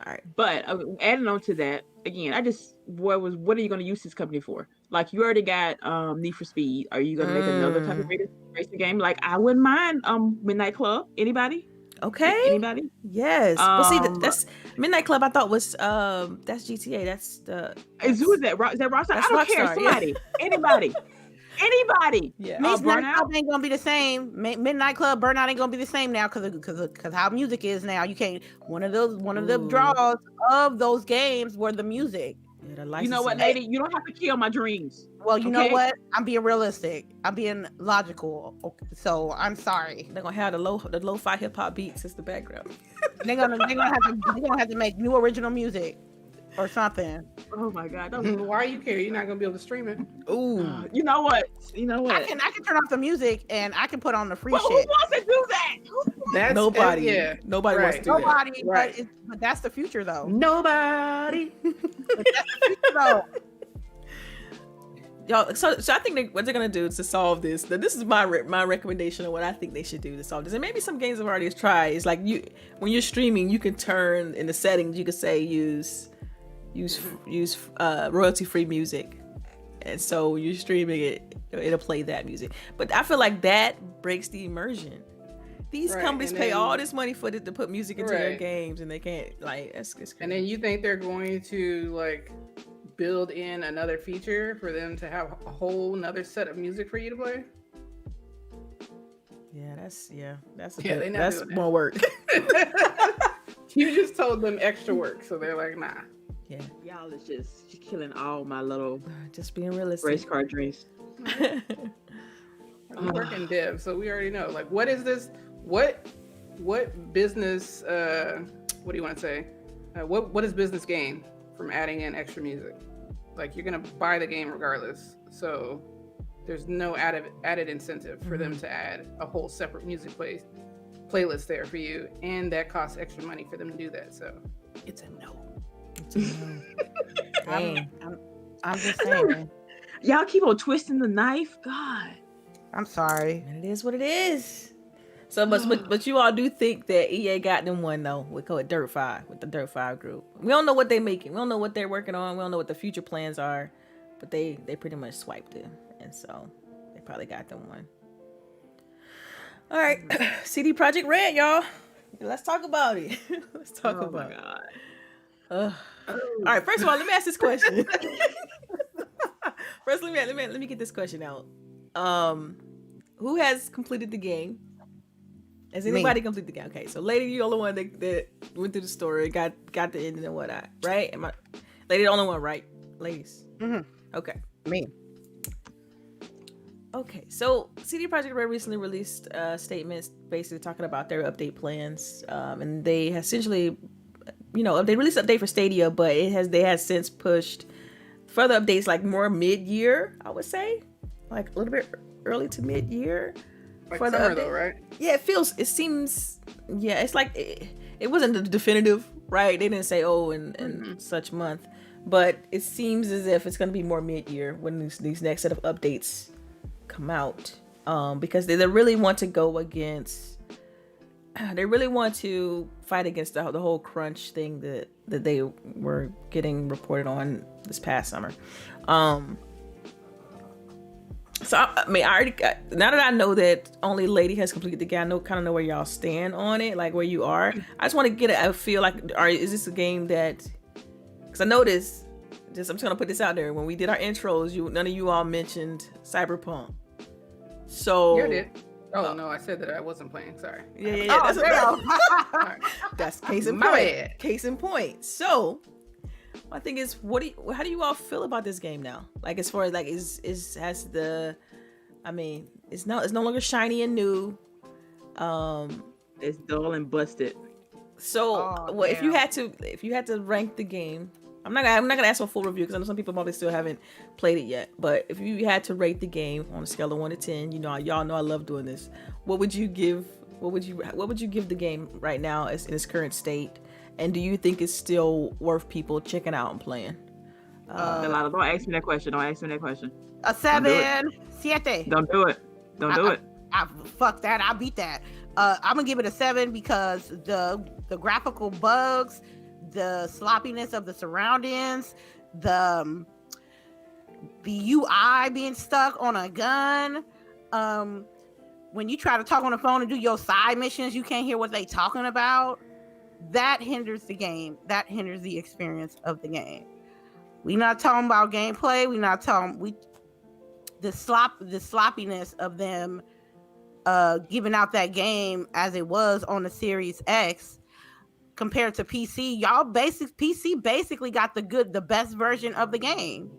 All right. But adding on to that, again, what are you going to use this company for? Like, you already got Need for Speed. Are you going to make another type of racing game? Like, I wouldn't mind Midnight Club. Anybody? Okay. Anybody? Yes. Well, see, that's Midnight Club. I thought was that's GTA. That's the. Who is that? Is that Rockstar? I don't care. Somebody. Yeah. Anybody. Yeah. Midnight Club ain't gonna be the same. Midnight Club Burnout ain't gonna be the same now because how music is now. You can't. One of the draws of those games were the music. Yeah, you know what, lady? You don't have to kill my dreams. Well, you know what? I'm being realistic. I'm being logical. Okay, so I'm sorry. They're gonna have the lo-fi hip hop beats as the background. they're gonna have to make new original music or something. Oh my God! Why you care? You're not gonna be able to stream it. Ooh. You know what? I can turn off the music and I can put on the free shit. Who wants to do that? That's nobody. Yeah. Nobody wants to do nobody. that. Right. But that's the future, though. Nobody. But that's the future, though. Y'all, so I think what they're gonna do is to solve this. This is my recommendation of what I think they should do to solve this. And maybe some games I've already tried. It's like when you're streaming, you can turn in the settings. You can say use royalty-free music, and so when you're streaming it, it'll play that music. But I feel like that breaks the immersion. These companies pay all this money for to put music into their games, and they can't it's crazy. And then you think they're going to like build in another feature for them to have a whole nother set of music for you to play? That's more work. You just told them extra work, so they're like, nah. Yeah. Y'all is just killing all my little just being realistic race car dreams. We work in dev, so we already know. Like, what is this? What business? What do you want to say? What does business gain from adding in extra music? Like, you're gonna buy the game regardless, so there's no added incentive for them to add a whole separate music playlist there for you, and that costs extra money for them to do that. So it's a no. I'm just saying. Y'all keep on twisting the knife. God, I'm sorry. And it is what it is. So, but you all do think that EA got them one though with Dirt 5 with the Dirt 5 group. We don't know what they're making. We don't know what they're working on. We don't know what the future plans are, but they pretty much swiped it, and so they probably got them one. All right, CD Projekt Red, y'all. Let's talk about it. Let's talk about it. All right. First of all, let me ask this question. First, let me get this question out. Who has completed the game? Has anybody completed the game? Okay, so lady, you're the only one that went through the story, got the ending and whatnot, right? Lady, the only one, right? Ladies. Mm-hmm. Okay. Me. Okay, so CD Projekt Red recently released statements basically talking about their update plans, and they essentially, they released an update for Stadia, but they had since pushed further updates, like more mid-year, I would say, like a little bit early to mid-year. Like for summer though, right? Yeah, it seems, yeah, it's like it wasn't definitive, right? They didn't say, oh, in such month, but it seems as if it's going to be more mid-year when these next set of updates come out, because they really want to go against, they really want to fight against the whole crunch thing that they were getting reported on this past summer. So I mean, I already got, now that I know that only Lady has completed the game, I kind of know where y'all stand on it, like where you are. I just want to get a feel like, is this a game that? Because I noticed, I'm just gonna put this out there. When we did our intros, none of you all mentioned Cyberpunk. So you did. Oh no, I said that I wasn't playing. Sorry. Yeah. Oh, that's case in point. Case in point. So my thing is, how do you all feel about this game now? Like, as far as like, it's no longer shiny and new. It's dull and busted. So, if you had to rank the game, I'm not gonna ask for a full review because I know some people probably still haven't played it yet. But if you had to rate the game on a scale of 1 to 10, y'all know I love doing this. What would you give the game right now in its current state? And do you think it's still worth people checking out and playing? Delilah, don't ask me that question. A 7, 7. Don't do it. Fuck that. I'll beat that. I'm gonna give it a 7 because the graphical bugs, the sloppiness of the surroundings, the UI being stuck on a gun. When you try to talk on the phone and do your side missions, you can't hear what they talking about. That hinders the game. That hinders the experience of the game. We're not talking about gameplay. We're not talking the sloppiness of them giving out that game as it was on the Series X compared to PC. PC basically got the best version of the game.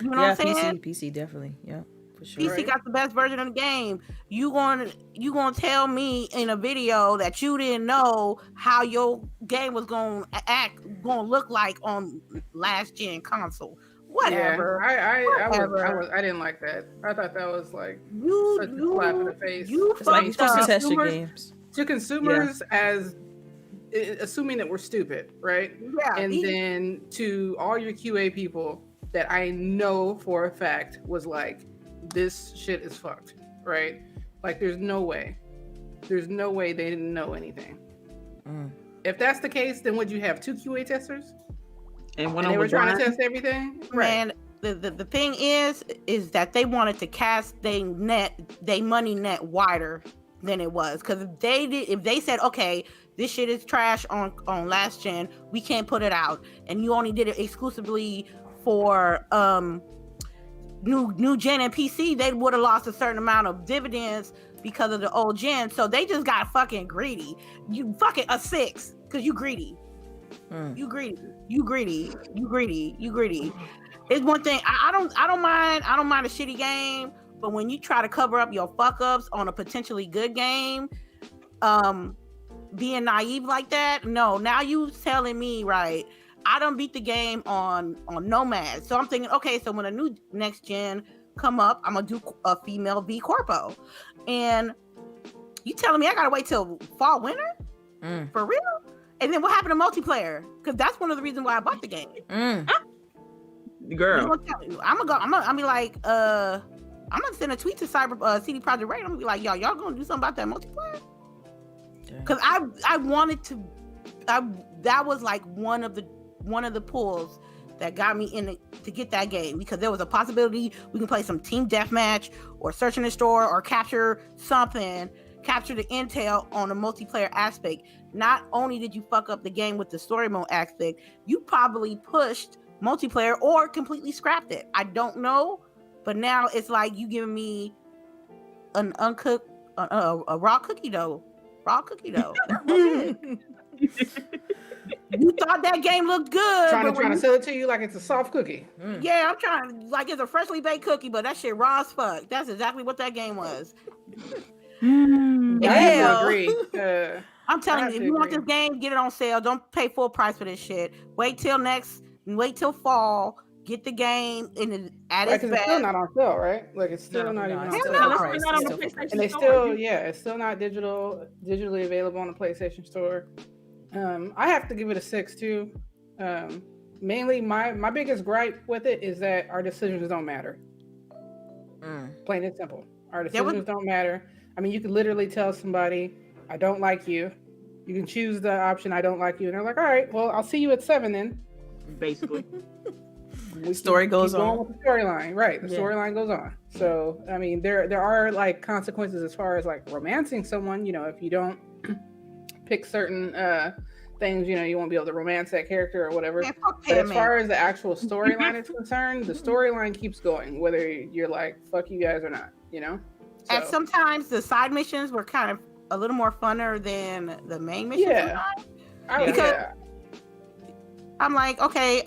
You know what I'm saying? PC definitely. Yeah. For sure. PC got the best version of the game. You gonna tell me in a video that you didn't know how your game was gonna look like on last gen console? Whatever. Yeah, I didn't like that. I thought that was like such a slap in the face. It's like you're supposed to test your games to consumers as assuming that we're stupid, right? Yeah. And then to all your QA people that I know for a fact was like, this shit is fucked, right? Like, there's no way they didn't know anything. If that's the case, then would you have 2 QA testers? And they were trying to test everything? Man, the thing is that they wanted to cast they money net wider than it was. Because if they said, okay, this shit is trash on last gen, we can't put it out, and you only did it exclusively for new gen and PC, they would have lost a certain amount of dividends because of the old gen. So they just got fucking greedy. You fucking a 6 because you greedy. You greedy. It's one thing. I don't mind a shitty game, but when you try to cover up your fuck ups on a potentially good game, being naive like that, no. Now you telling me, right, I done beat the game on Nomad. So I'm thinking, okay, so when a new next gen come up, I'm gonna do a female V Corpo. And you telling me I gotta wait till fall, winter? For real? And then what happened to multiplayer? Because that's one of the reasons why I bought the game. Girl. I'm gonna be like, I'm gonna send a tweet to CD Projekt Red. I'm gonna be like, y'all gonna do something about that multiplayer? Because I wanted to. That was like one of the pulls that got me in to get that game, because there was a possibility we can play some team deathmatch or search and destroy or capture the intel on a multiplayer aspect. Not only did you fuck up the game with the story mode aspect, you probably pushed multiplayer or completely scrapped it. I don't know, but now it's like you giving me an uncooked a raw cookie dough. You thought that game looked good. Trying to sell it to you like it's a soft cookie. Yeah, I'm trying like it's a freshly baked cookie, but that shit raw as fuck. That's exactly what that game was. I agree. I'm telling you, if you want this game, get it on sale. Don't pay full price for this shit. Wait till fall, get the game at Right, its because best. it's still not on sale, right? Like it's still not even on sale. And they still, it's still not digitally available on the PlayStation Store. I have to give it a 6 too. Mainly, my biggest gripe with it is that our decisions don't matter. Plain and simple, our decisions don't matter. I mean, you could literally tell somebody, "I don't like you." You can choose the option, "I don't like you," and they're like, "All right, well, I'll see you at 7 then." Basically. Story goes on with the storyline, right? The storyline goes on. So I mean, there are like consequences as far as like romancing someone. If you don't pick certain things, you won't be able to romance that character or whatever. But as far as the actual storyline is concerned, the storyline keeps going, whether you're like "fuck you guys" or not. So. And sometimes the side missions were kind of a little more funner than the main missions. Because I'm like, okay,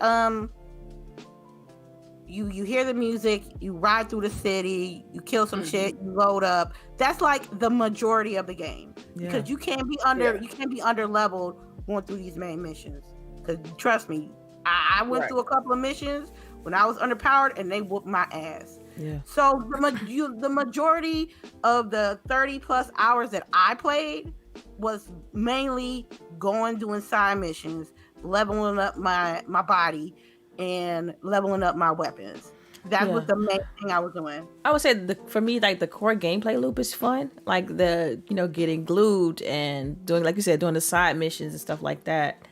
you hear the music, you ride through the city, you kill some shit, you load up. That's like the majority of the game. Because you can't be under leveled going through these main missions. Because trust me, I went through a couple of missions when I was underpowered and they whooped my ass. Yeah. So the majority of the 30 plus hours that I played was mainly doing side missions, leveling up my body, and leveling up my weapons. That was the main thing I was doing. I would say for me, like the core gameplay loop is fun. Like the getting glued and doing, like you said, doing the side missions and stuff like that.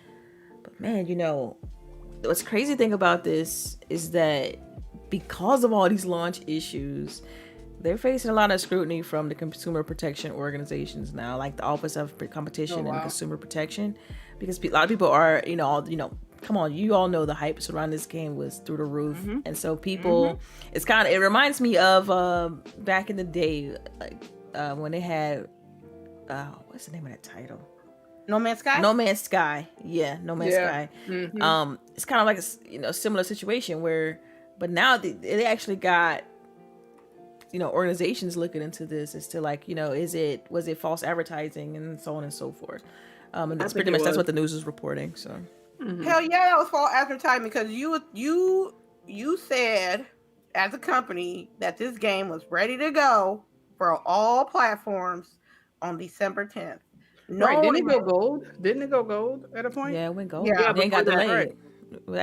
But man, what's crazy thing about this is that because of all these launch issues, they're facing a lot of scrutiny from the consumer protection organizations now, like the Office of Competition and Consumer Protection, because a lot of people are, come on, you all know the hype surrounding this game was through the roof. And so people, it reminds me of back in the day, like when they had, what's the name of that title? No Man's Sky? No Man's Sky. Yeah, No Man's Sky. It's kind of like a similar situation where, but now they actually got, organizations looking into this as to like, was it false advertising and so on and so forth. And that's pretty much that's what the news is reporting. So hell yeah, that was false advertising, because you said as a company that this game was ready to go for all platforms on December 10th. Didn't it go gold? Didn't it go gold at a point? Yeah, it went gold. Yeah, then got delayed. Right.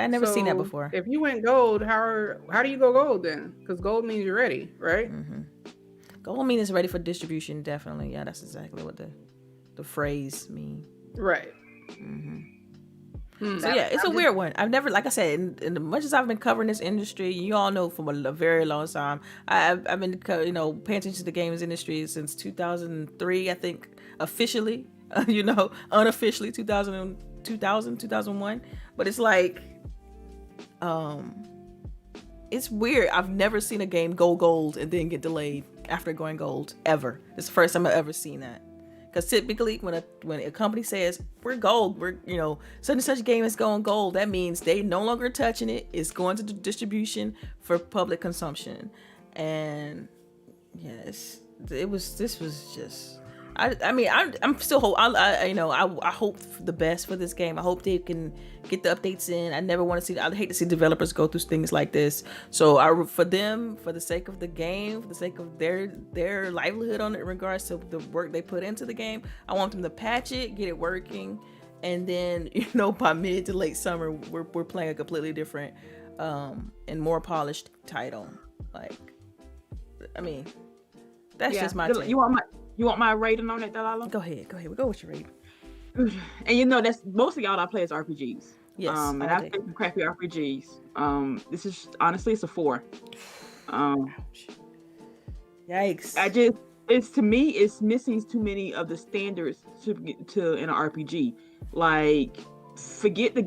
I never seen that before. If you went gold, how do you go gold then? Because gold means you're ready, right? Gold means it's ready for distribution, definitely. Yeah, that's exactly what the phrase means. Right. So yeah, it's a weird one. I've never, like I said, in as much as I've been covering this industry, you all know from a very long time, I've been paying attention to the games industry since 2003, I think, officially, unofficially 2001. But it's like, it's weird. I've never seen a game go gold and then get delayed after going gold, ever. It's the first time I've ever seen that. Because typically when a company says we're gold, we're such and such game is going gold, that means they no longer touching it. It's going to distribution for public consumption. And yes, this was just. I'm still hope. I hope for the best for this game. I hope they can get the updates in. I'd hate to see developers go through things like this. So for them, for the sake of the game, for the sake of their livelihood on it in regards to the work they put into the game, I want them to patch it, get it working, and then by mid to late summer, we're playing a completely different and more polished title. Like, that's just my take. You want my rating on it, Delilah? Go ahead. We'll go with your rating. And that's mostly all I play is RPGs. Yes. And I've played some crappy RPGs. This is honestly, it's a 4. Yikes. To me, it's missing too many of the standards to in an RPG. Like, forget the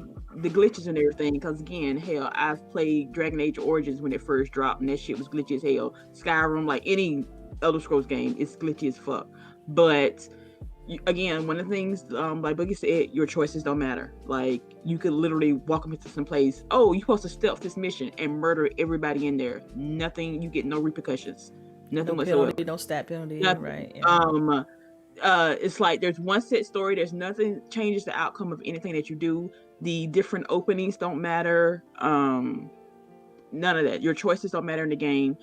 glitches and everything, because again, hell, I've played Dragon Age Origins when it first dropped, and that shit was glitchy as hell. Skyrim, like any Elder Scrolls game, it's glitchy as fuck. But again, one of the things, like Boogie said, your choices don't matter. Like, you could literally walk up into some place, oh, you're supposed to stealth this mission and murder everybody in there. Nothing, you get no repercussions. Nothing whatsoever. Penalty, no stat penalty. Nothing. Right. Yeah. It's like there's one set story. There's nothing changes the outcome of anything that you do. The different openings don't matter. none of that. Your choices don't matter in the game.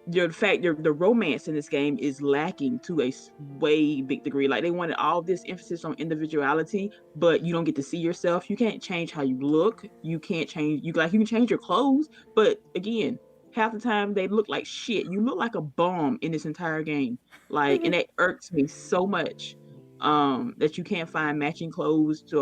The romance in this game is lacking to a way big degree. Like, they wanted all this emphasis on individuality, but you don't get to see yourself. You can't change how you look. You can't change, you can change your clothes, but again, half the time they look like shit. You look like a bum in this entire game. Like, and it irks me so much that you can't find matching clothes this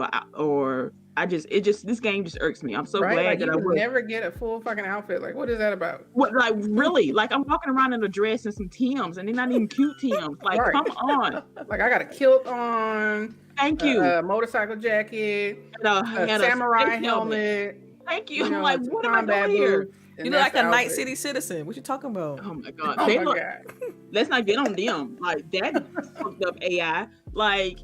game just irks me. I'm so glad like, that you I would never get a full fucking outfit. Like, what is that about? What, like, really? Like, I'm walking around in a dress and some Tims, and they're not even cute Tims. Like, come on. Like, I got a kilt on. Thank you. A motorcycle jacket. A samurai helmet. Thank you. I'm like, what am I doing here? You look like a Night City citizen. What you talking about? Oh my god. Let's not get on them. Like, that fucked up AI. Like,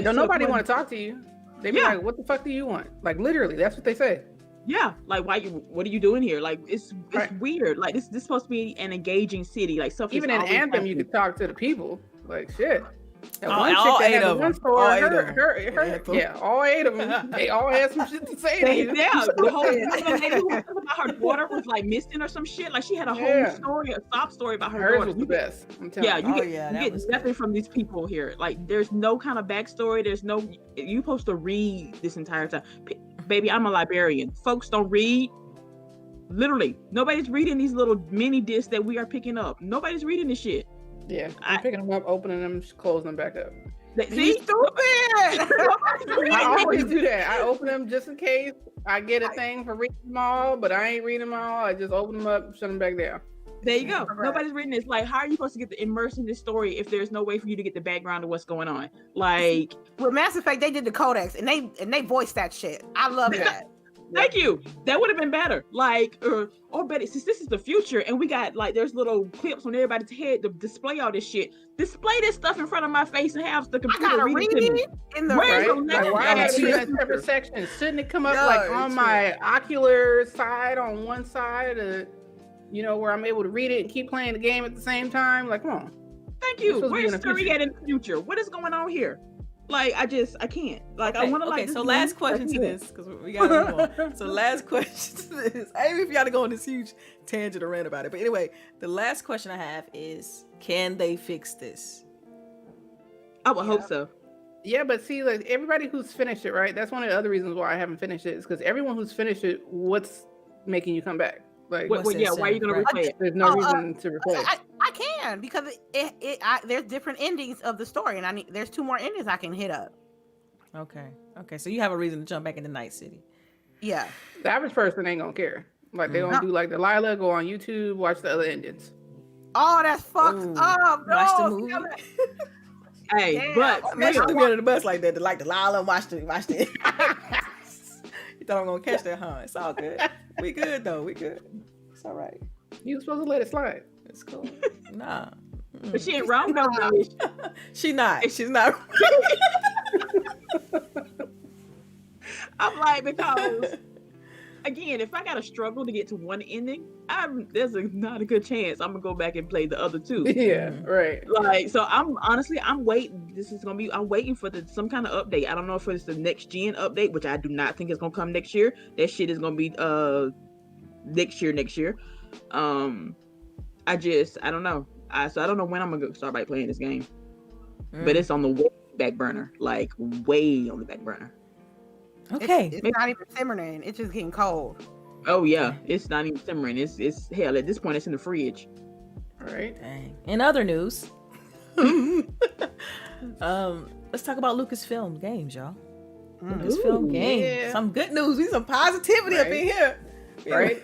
don't nobody want to talk to you. They be like, what the fuck do you want? Like, literally, that's what they say. Yeah, like, what are you doing here? Like, it's weird. Like, this is supposed to be an engaging city. Like, stuff. Even in Anthem, you could talk to the people. Like, shit. All 8 of them. All 8 of them. They all had some shit to say to you. Yeah, the whole lady about her daughter was like missing or some shit. Like, she had a whole story, a sob story about her daughter. Was the best. I'm telling you. You get nothing from these people here. Like, there's no kind of backstory. You're supposed to read this entire time. Baby, I'm a librarian. Folks don't read. Literally, nobody's reading these little mini discs that we are picking up. Nobody's reading this shit. Yeah, I'm picking them up, opening them, closing them back up. See, stupid! I always do that. I open them just in case I get a thing for reading them all, but I ain't reading them all. I just open them up, shut them back down. There you go. Nobody's reading this. Like, how are you supposed to get the immerse in this story if there's no way for you to get the background of what's going on? Like, with Mass Effect, they did the codex and they voiced that shit. I love that. Thank you. That would have been better. Like, or better, since this is the future and we got, like, there's little clips on everybody's head to display all this shit. Display this stuff in front of my face and have the computer read it to me. Why is it in a separate section? Shouldn't it come up on my ocular side on one side, where I'm able to read it and keep playing the game at the same time? Like, come on. Thank you. Where's Siri at in the future? What is going on here? Like, I can't. Like, I want to like. Okay, so last question to this, because we got to move on. So last question to this. I even if you got to go on this huge tangent or rant about it, but anyway, the last question I have is: can they fix this? I would hope so. Yeah, but see, like, everybody who's finished it, right? That's one of the other reasons why I haven't finished it, is because everyone who's finished it, what's making you come back? Like, why are you gonna replay it? There's no reason to replay it. I can, because there's different endings of the story, and there's 2 more endings I can hit up. Okay, so you have a reason to jump back into Night City. Yeah. The average person ain't gonna care. Like, they don't do like Delilah, go on YouTube, watch the other endings. Oh, that's fucked up. No, watch the movie. Hey, damn. but I'm not under the bus like that. To like Delilah, watch the. You thought I'm gonna catch that, huh? It's all good. We good though. We good. It's all right. You were supposed to let it slide. It's cool. Nah. But she ain't wrong though. She's not. I'm like, because again, if I gotta struggle to get to one ending, there's not a good chance I'm gonna go back and play the other 2. Yeah, right. Like, so I'm waiting. I'm waiting for some kind of update. I don't know if it's the next gen update, which I do not think is gonna come next year. That shit is gonna be next year. I don't know. So I don't know when I'm gonna start by playing this game, but it's on the back burner, like way on the back burner. Okay, it's not even simmering. It's just getting cold. Oh yeah, it's not even simmering. It's hell. At this point, it's in the fridge. All right. Dang. In other news, let's talk about Lucasfilm games, y'all. Lucasfilm games. Yeah. Some good news. We need some positivity up in here. Right.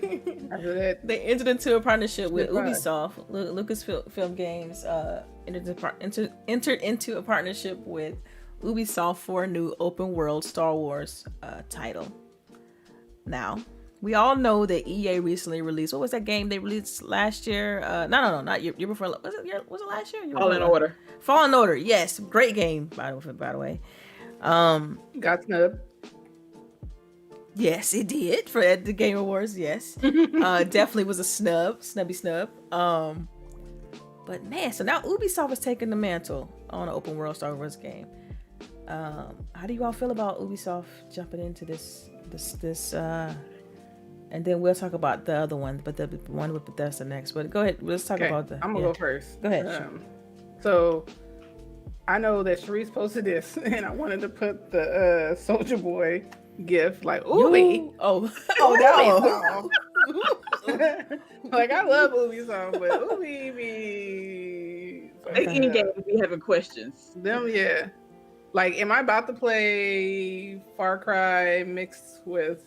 After that, they entered into a partnership with Ubisoft. Lucasfilm Games entered into a partnership with Ubisoft for a new open world Star Wars title. Now, we all know that EA recently released, what was that game they released last year? No, not year before. Was it last year? Fallen Order. Fallen Order. Yes, great game by the way. Got snubbed. Yes, it did for the Game Awards. Yes, definitely was a snubby snub. But man, so now Ubisoft is taking the mantle on an open world Star Wars game. How do you all feel about Ubisoft jumping into this and then we'll talk about the other one, but the one with Bethesda next. But go ahead, let's talk about the. I'm gonna go first. Go ahead. So I know that Chareece posted this, and I wanted to put the Soulja Boy gif, like Ubi. Oh, no. Like I love Ubi song, but Ubi be in game be having questions. Them, yeah. Like, am I about to play Far Cry mixed with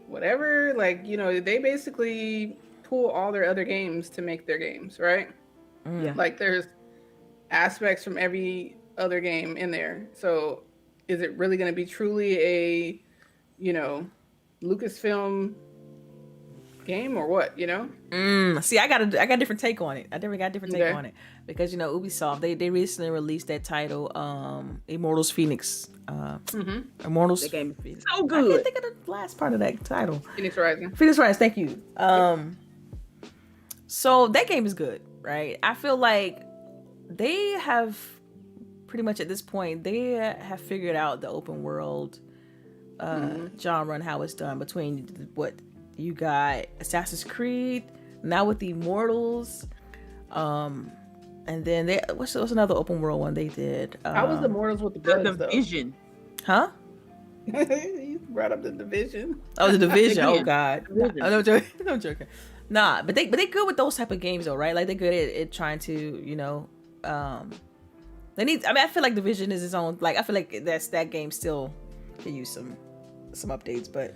whatever? Like, you know, they basically pull all their other games to make their games, right? Yeah. Like, there's aspects from every other game in there. So, is it really going to be truly a, you know, Lucasfilm game or what, you know? See, I got a different take on it. I definitely got a different take on it because, you know, Ubisoft, they recently released that title, Immortals Phoenix. Immortals. That game is so good. I can't think of the last part of that title. Phoenix Rising. Phoenix Rising. Thank you. So that game is good, right? I feel like they have pretty much at this point they have figured out the open world genre and how it's done between what you got Assassin's Creed now with the Immortals, and then what's another open world one they did? How was the Immortals with the bugs, The Division, huh? You brought up the Division. Oh, the Division. Oh God, no joking. No joking. Nah, but they good with those type of games though, right? Like they're good at trying to, you know, they need. I mean, I feel like Division is its own. Like I feel like that game still can use some updates, but.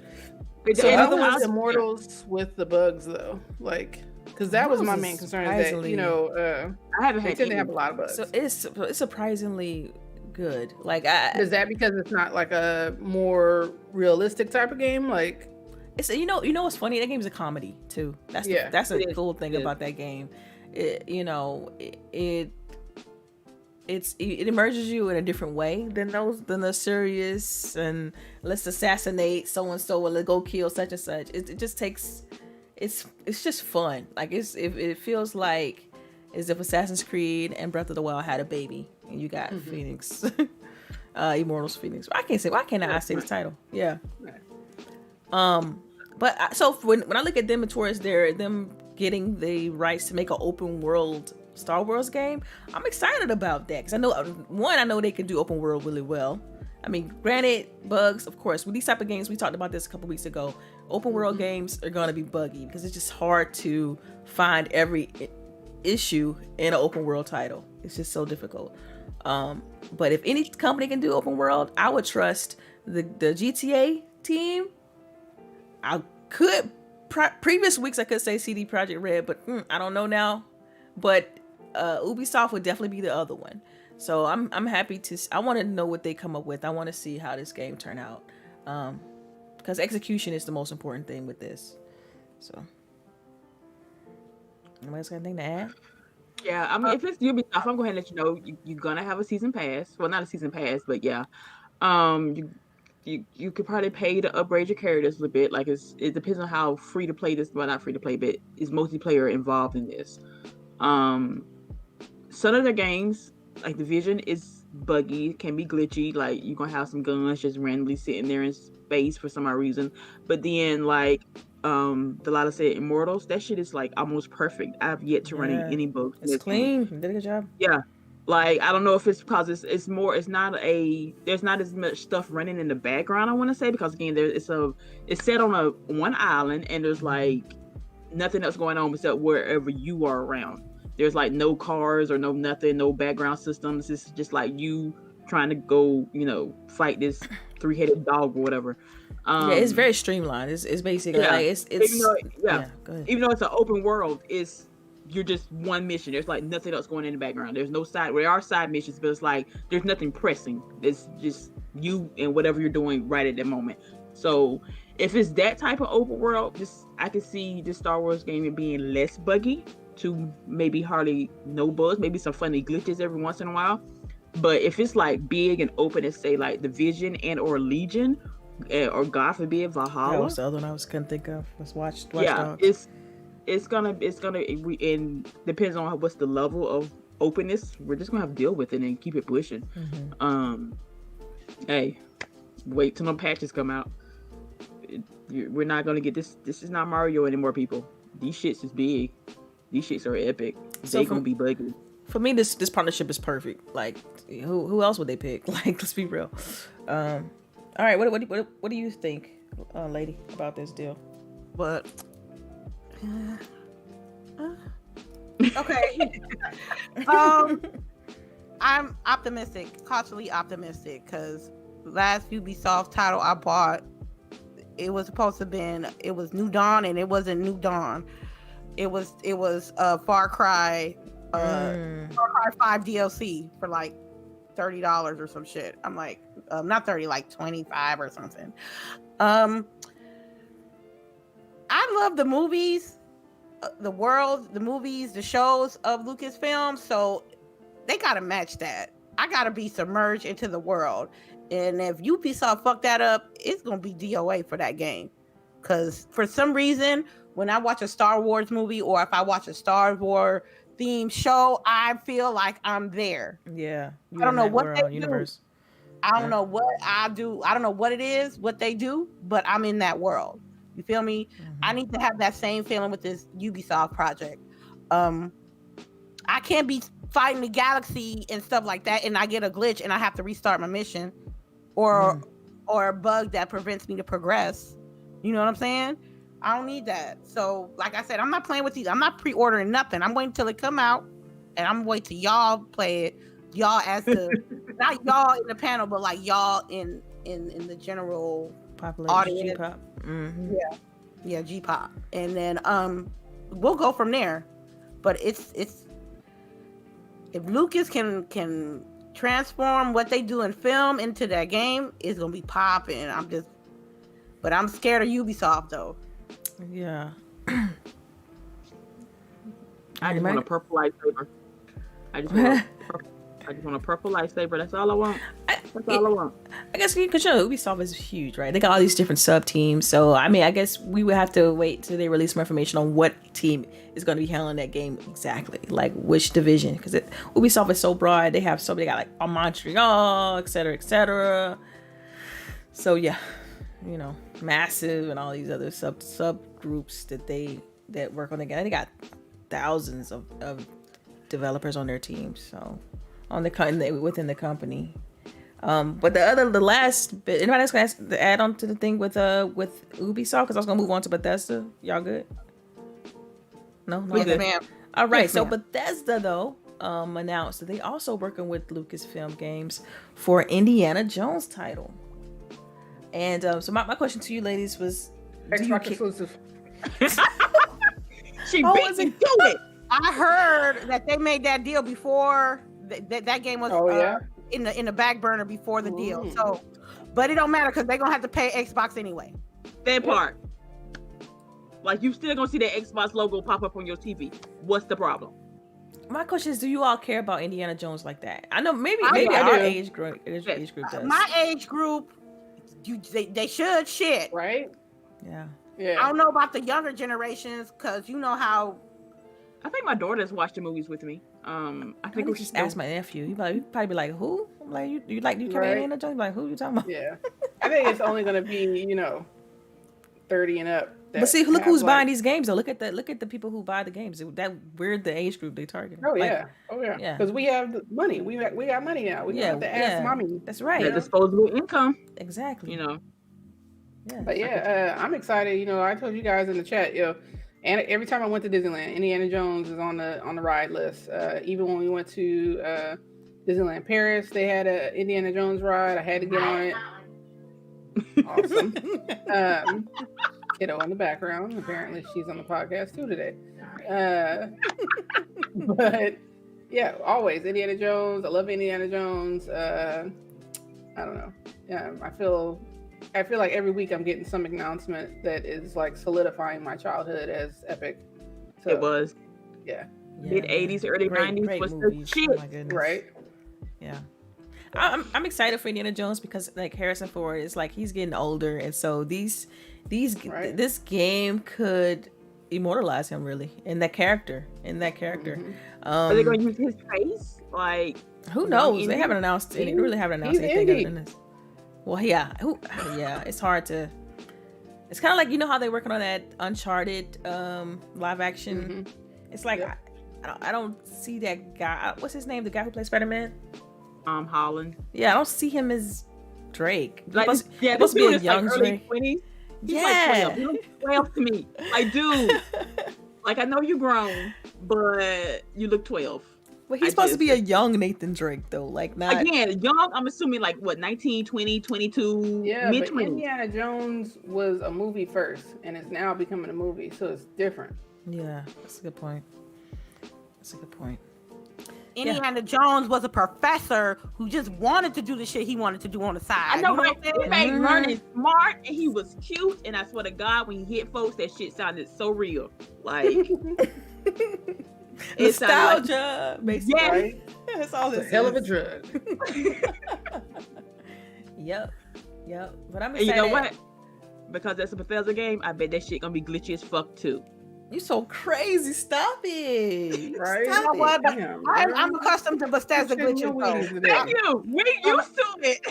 So how was Immortals with the bugs though? Like, because that was my main concern. Is that, you know, I haven't had to have a lot of bugs. So it's surprisingly good. Like, is that because it's not like a more realistic type of game? Like, it's you know what's funny? That game's a comedy too. That's a cool thing about that game. It immerses you in a different way than the serious and let's assassinate so and so or go kill such and such. It just takes it's just fun. Like it feels like as if Assassin's Creed and Breath of the Wild had a baby and you got Phoenix, Immortals Phoenix. Why can't I say this title? Yeah. But so when I look at them towards them getting the rights to make an open world Star Wars game, I'm excited about that because I know they can do open world really well. I mean, granted, bugs, of course, with these type of games, we talked about this a couple weeks ago. Open world games are going to be buggy because it's just hard to find every issue in an open world title. It's just so difficult. But if any company can do open world, I would trust the GTA team. I could previous weeks I could say CD Projekt Red, but I don't know now. But Ubisoft would definitely be the other one. So I'm happy I want to know what they come up with. I want to see how this game turn out. Because execution is the most important thing with this. So anybody else got anything to add? Yeah, I mean, if it's Ubisoft, I'm going to let you know you're gonna have a season pass. Well, not a season pass, but yeah, you could probably pay to upgrade your characters a little bit. Like it depends on how free to play this. Well, not free to play, but is multiplayer involved in this? Some of the games, like Division, is buggy, can be glitchy. Like you're gonna have some guns just randomly sitting there in space for some odd reason. But then, like Delilah said, Immortals, that shit is like almost perfect. I've yet to run any bugs. It's clean. You did a good job. Yeah. Like I don't know if it's because there's not as much stuff running in the background, I want to say, because again it's set on one island and there's like nothing else going on except wherever you are around. There's like no cars or no background systems. It's just like you trying to go, fight this 3-headed dog or whatever. Yeah, it's very streamlined. It's basically like it's even though it's an open world, you're just one mission. There's like nothing else going in the background. There's no there are side missions, but it's like there's nothing pressing. It's just you and whatever you're doing right at that moment. So if it's that type of open world, I can see the Star Wars game being less buggy to maybe hardly no bugs, maybe some funny glitches every once in a while. But if it's like big and open and say like Division and or Legion or God forbid Valhalla. That was the other one I couldn't think of. Let's watch Dogs. It's gonna and depends on what's the level of openness. We're just gonna have to deal with it and keep it pushing. Hey, wait till no patches come out. we're not gonna get this. This is not Mario anymore, people. These shits is big. These shits are epic. They gonna be buggy. For me, this partnership is perfect. Like, who else would they pick? Like, let's be real. All right, what do you think, lady, about this deal? But okay. I'm optimistic, cautiously optimistic, because last Ubisoft title I bought, it was supposed to it was New Dawn, and it wasn't New Dawn. It was Far Cry 5 DLC for like $30 or some shit. I'm like, not 30, like 25 or something. I love the movies, the world, the movies, the shows of Lucasfilm, so they gotta match that. I gotta be submerged into the world, and if Ubisoft fuck that up, it's gonna be DOA for that game. Because for some reason, when I watch a Star Wars movie, or if I watch a Star Wars themed show, I feel like I'm there. Yeah, I don't know what they do. I don't know what I do. I don't know what it is, what they do, but I'm in that world. You feel me? Mm-hmm. I need to have that same feeling with this Ubisoft project. I can't be fighting the galaxy and stuff like that, and I get a glitch and I have to restart my mission, or a bug that prevents me to progress. You know what I'm saying? I don't need that. So, like I said, I'm not playing with these. I'm not pre-ordering nothing. I'm waiting till it come out, and I'm waiting till y'all play it. Y'all as the not y'all in the panel, but like y'all in the general population audience. G-pop. Mm-hmm. Yeah, G-pop, and then we'll go from there. But it's if Lucas can transform what they do in film into that game, it's gonna be popping. But I'm scared of Ubisoft though. Yeah. I just want a purple lightsaber. I just want a purple lightsaber. That's all I want. That's all I want. I guess because Ubisoft is huge, right? They got all these different sub teams. So I mean, I guess we would have to wait till they release more information on what team is going to be handling that game exactly, like which division. Because Ubisoft is so broad. They got like Montreal, et cetera. So yeah, massive and all these other subgroups that work on the game. They got thousands of developers on their teams, so within the company. But the last bit, anybody else gonna add on to the thing with Ubisoft? Because I was gonna move on to Bethesda. Y'all good? No, yes, good. Ma'am. All right, yes, so ma'am. Bethesda though announced that they also working with Lucasfilm Games for Indiana Jones title. And so my question to you ladies was, Xbox exclusive. She beat me to it. I heard that they made that deal before that game was in the back burner before the deal. So, but it don't matter because they're gonna have to pay Xbox anyway. That part. Like, you still gonna see that Xbox logo pop up on your TV. What's the problem? My question is, do you all care about Indiana Jones like that? I know maybe our age group does. My age group, they should shit. Right? Yeah. I don't know about the younger generations because you know how. I think my daughters watch the movies with me. I think we just ask my nephew. He probably be like, "Who?" I'm like, "You care about Indiana Jones?" Like, who you talking about? Yeah, I think it's only gonna be 30 and up. But see, look who's buying these games. Though, look at the people who buy the games. We're the age group they target. Oh yeah, Because we have the money. We got money now. We don't have to ask mommy. That's right. Yeah, disposable income. Exactly. Yeah. But I'm excited. I told you guys in the chat, and every time I went to Disneyland, Indiana Jones is on the ride list. Even when we went to Disneyland Paris, they had a Indiana Jones ride. I had to get on it. Awesome. Kiddo in the background. Apparently, she's on the podcast too today. But yeah, always Indiana Jones. I love Indiana Jones. I don't know. Yeah, I feel like every week I'm getting some announcement that is like solidifying my childhood as epic. So, it was. Yeah. Mid 80s, early 90s was the shit. Oh my goodness. Right. Yeah. I'm excited for Indiana Jones because like Harrison Ford is like he's getting older, and so this game could immortalize him really in that character. Mm-hmm. Are they going to use his face? Like, who knows? They haven't announced anything other than this. Well, yeah. It's hard to. It's kind of like, you know how they're working on that Uncharted live action. It's like I don't see that guy. What's his name? The guy who plays Spider-Man? Holland. Yeah, I don't see him as Drake. Like, supposed to be a young like Drake. 20s. He's Yeah, like 12. He looks 12 to me. Like, dude, like, I know you're grown, but you look 12. Well, he's supposed to be a young Nathan Drake, though. Like, not again young. I'm assuming like what, 19, 20, 22, Yeah, but mid-20s. Indiana Jones was a movie first, and it's now becoming a movie, so it's different. Yeah, that's a good point. Indiana Jones was a professor who just wanted to do the shit he wanted to do on the side. I know, you right? He made learning smart, and he was cute. And I swear to God, when he hit folks, that shit sounded so real. Like nostalgia, basically. Yes. Right? That's all this It's a hell of a drug. Yep. But I'm and you know what? Because that's a Bethesda game, I bet that shit gonna be glitchy as fuck too. You so crazy. Stop it. Right? Stop You know what? it. Damn, I'm accustomed to Bethesda glitches though. Thank you. We used to it.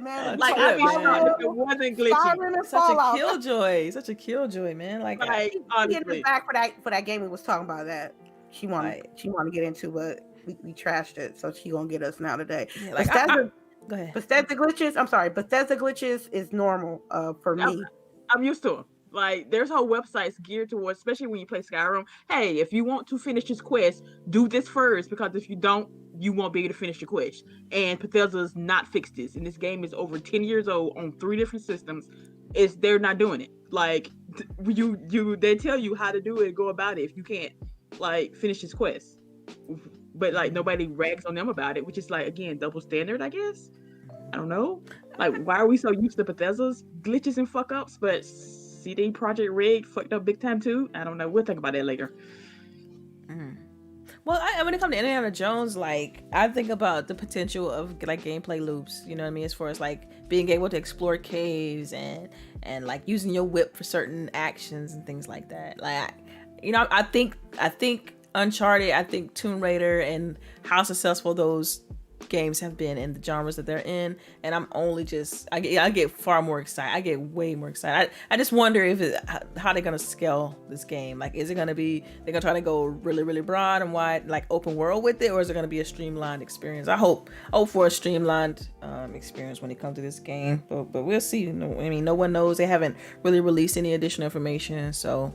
Man, Like, I mean, if it wasn't glitchy. Skyrim and Such Fallout. a killjoy. Such a killjoy, man. Like, Like, Getting honestly. it back for that game we was talking about that she wanted to get into, but we trashed it, so she gonna get us now today. yeah, like go ahead. Bethesda glitches is normal for me. I'm used to them. Like, there's whole websites geared towards, especially when you play Skyrim. Hey, if you want to finish this quest, do this first, because if you don't, you won't be able to finish the quest. And Bethesda's not fixed this. And this game is over 10 years old on 3 different systems. They're not doing it. Like, they tell you how to do it and go about it if you can't, like, finish this quest. But, like, nobody rags on them about it, which is, like, again, double standard, I guess. I don't know. Like, why are we so used to Bethesda's glitches and fuck ups, but CD Projekt Red fucked up big time too? I don't know. We'll think about that later. Well, when it comes to Indiana Jones, like, I think about the potential of like gameplay loops. You know what I mean? As far as like being able to explore caves and like using your whip for certain actions and things like that. Like, I think Uncharted, I think Tomb Raider, and how successful those games have been in the genres that they're in, and I'm only just I get far more excited. I get way more excited. I just wonder how they're gonna scale this game. Like, is it gonna be they're gonna try to go really, really broad and wide, like open world with it, or is it gonna be a streamlined experience? I hope for a streamlined experience when it comes to this game, but we'll see. No one knows. They haven't really released any additional information, so.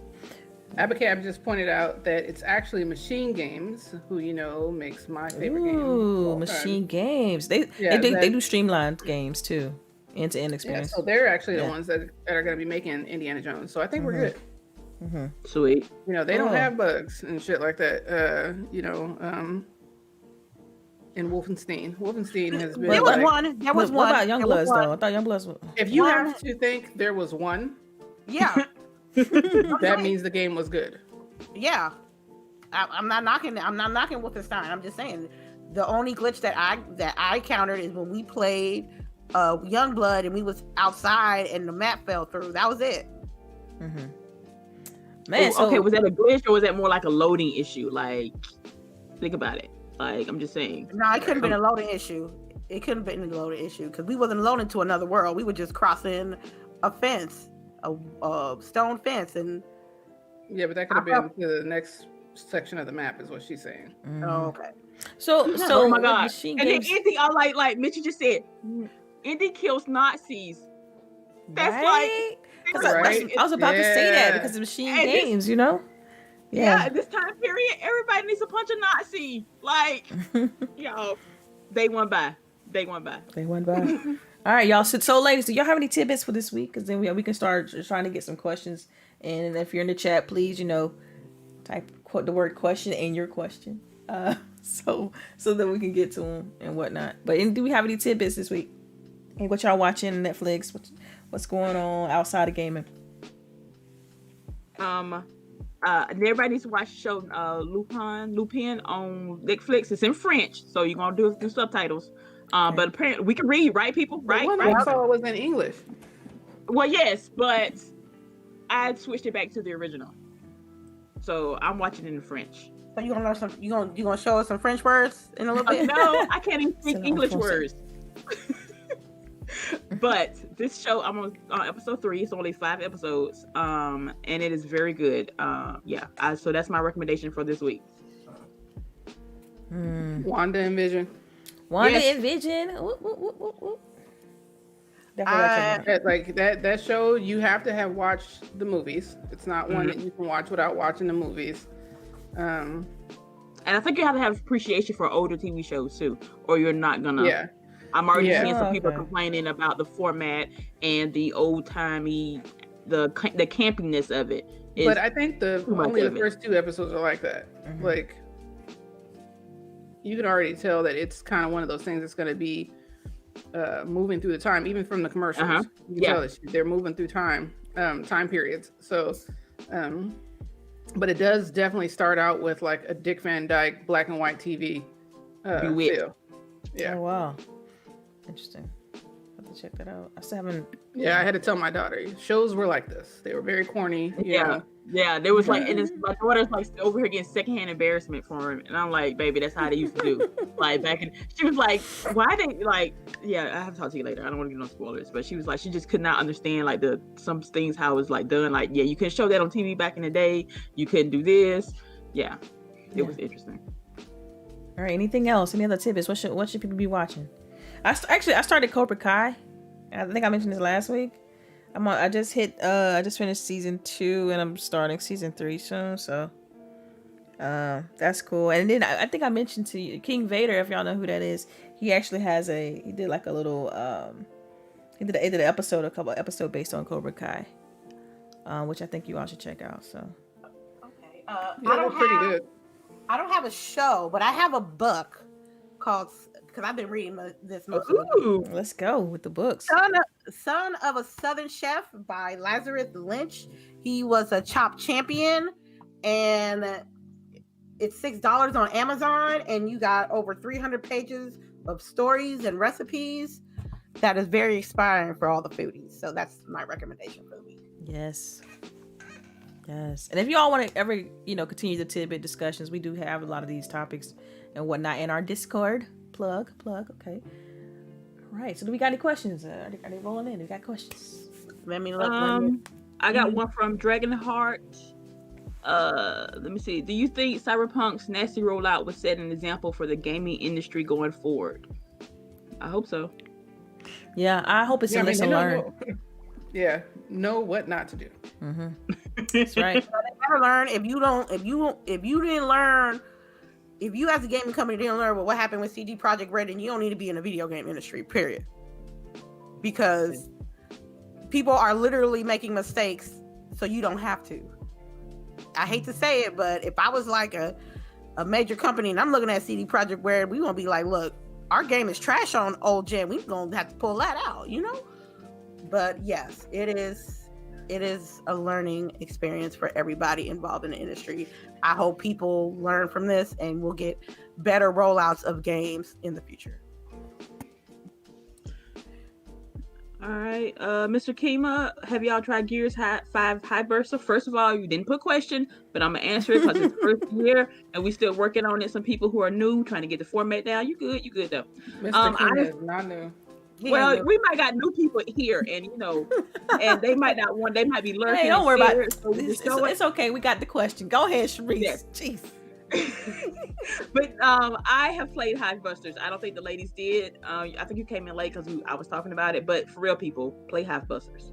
Abacab just pointed out that it's actually Machine Games, who makes my favorite game. Ooh, Machine Games. They do streamlined games too, end-to-end experience. Yeah, so they're actually the ones that are going to be making Indiana Jones. So I think we're good. Sweet. They don't have bugs and shit like that. In Wolfenstein. Wolfenstein has been. There was one. What about Youngbloods though? I thought Youngbloods was. If you have to think there was one, Yeah. that means the game was good. Yeah, I'm not knocking Wolfenstein. I'm just saying the only glitch that I countered is when we played Youngblood and we was outside and the map fell through. That was it. Man, okay, was that a glitch or was that more like a loading issue? Like, think about it. Like, I'm just saying. No, it couldn't have been a loading issue. It couldn't have been a loading issue because we wasn't loading to another world. We were just crossing a fence. A stone fence, and but that could have been to the next section of the map, is what she's saying. Oh, okay. So oh my God. Machine and Games... then Indy, like Mitchie just said, Indy kills Nazis. That's right? like, I was about to say that because of Machine Games, Yeah, this time period, everybody needs a punch a Nazi. Like, they went by. All right, y'all. So ladies, do y'all have any tidbits for this week? Because then we can start trying to get some questions. And if you're in the chat, please, type the word question and your question, so that we can get to them and whatnot. But do we have any tidbits this week? And what y'all watching Netflix? What's going on outside of gaming? Everybody needs to watch the show Lupin on Netflix. It's in French, so you're gonna do subtitles. But apparently we can read, right, people? Right? I saw it was in English. Well, yes, but I switched it back to the original, so I'm watching it in French. So you gonna learn some? You gonna show us some French words in a little bit? No, I can't even speak English words. But this show, I'm on episode 3. It's only 5 episodes, and it is very good. So that's my recommendation for this week. Wanda and Vision. And Vision. Like that show, you have to have watched the movies. It's not one that you can watch without watching the movies. And I think you have to have appreciation for older TV shows too, or you're not gonna. Yeah. I'm already seeing some people complaining about the format and the old timey, the campiness of it. But I think only the first 2 episodes are like that. Like, you can already tell that it's kind of one of those things that's going to be moving through the time, even from the commercials. You can tell that they're moving through time periods. So, but it does definitely start out with like a Dick Van Dyke black and white TV feel. Yeah. Oh wow. Interesting. I have to check that out. I still haven't. Yeah, I had to tell my daughter shows were like this. They were very corny. You know? Yeah. There was like, and my daughter's like over here getting secondhand embarrassment for him, and I'm like, baby, that's how they used to do. Like back in, she was like, why they like? Yeah, I have to talk to you later. I don't want to get no spoilers, but she was like, she just could not understand like some things how it was like done. Like, yeah, you couldn't show that on TV back in the day. You couldn't do this. Yeah, it was interesting. All right. Anything else? Any other tidbits? What should people be watching? I started Cobra Kai. I think I mentioned this last week. I just finished season 2 and I'm starting season 3 soon. So, that's cool. And then I think I mentioned to you King Vader, if y'all know who that is. He actually he did like a little he did an episode, a couple episodes based on Cobra Kai, which I think you all should check out. So, okay, pretty good. I don't have a show, but I have a book called. Because I've been reading this most of the time. Let's go with the books. Son of a Southern Chef by Lazarus Lynch. He was a Chopped champion, and it's $6 on Amazon, and you got over 300 pages of stories and recipes. That is very inspiring for all the foodies. So that's my recommendation for the week. Yes. And if you all want to ever, continue the tidbit discussions, we do have a lot of these topics and whatnot in our Discord. Plug. Okay. All right. So do we got any questions? Are they rolling in? Do we got questions? Let me look. I got one from Dragonheart. Let me see. Do you think Cyberpunk's nasty rollout would set an example for the gaming industry going forward? I hope so. Yeah, I hope it's a lesson learned. Yeah, know what not to do. That's right. Never learn if you didn't learn. If you as a gaming company didn't learn what happened with CD Projekt Red, then you don't need to be in the video game industry, period. Because people are literally making mistakes, so you don't have to. I hate to say it, but if I was like a major company and I'm looking at CD Projekt Red, we gonna be like, look, our game is trash on old gen. We gonna have to pull that out, But yes, it is a learning experience for everybody involved in the industry. I hope people learn from this and we'll get better rollouts of games in the future. All right, Mr. Kima, have y'all tried Gears 5 High Burster? First of all, you didn't put question, but I'm gonna answer it because it's first year and we still working on it. Some people who are new, trying to get the format down. You good though. Mr. Kima is not new. Well, we might got new people here, and and they might not want. They might be lurking. Hey, don't worry about it. It's okay. We got the question. Go ahead, CHAREECE. Yes. Jeez. But I have played Hive Busters. I don't think the ladies did. I think you came in late because I was talking about it. But for real, people, play Hive Busters.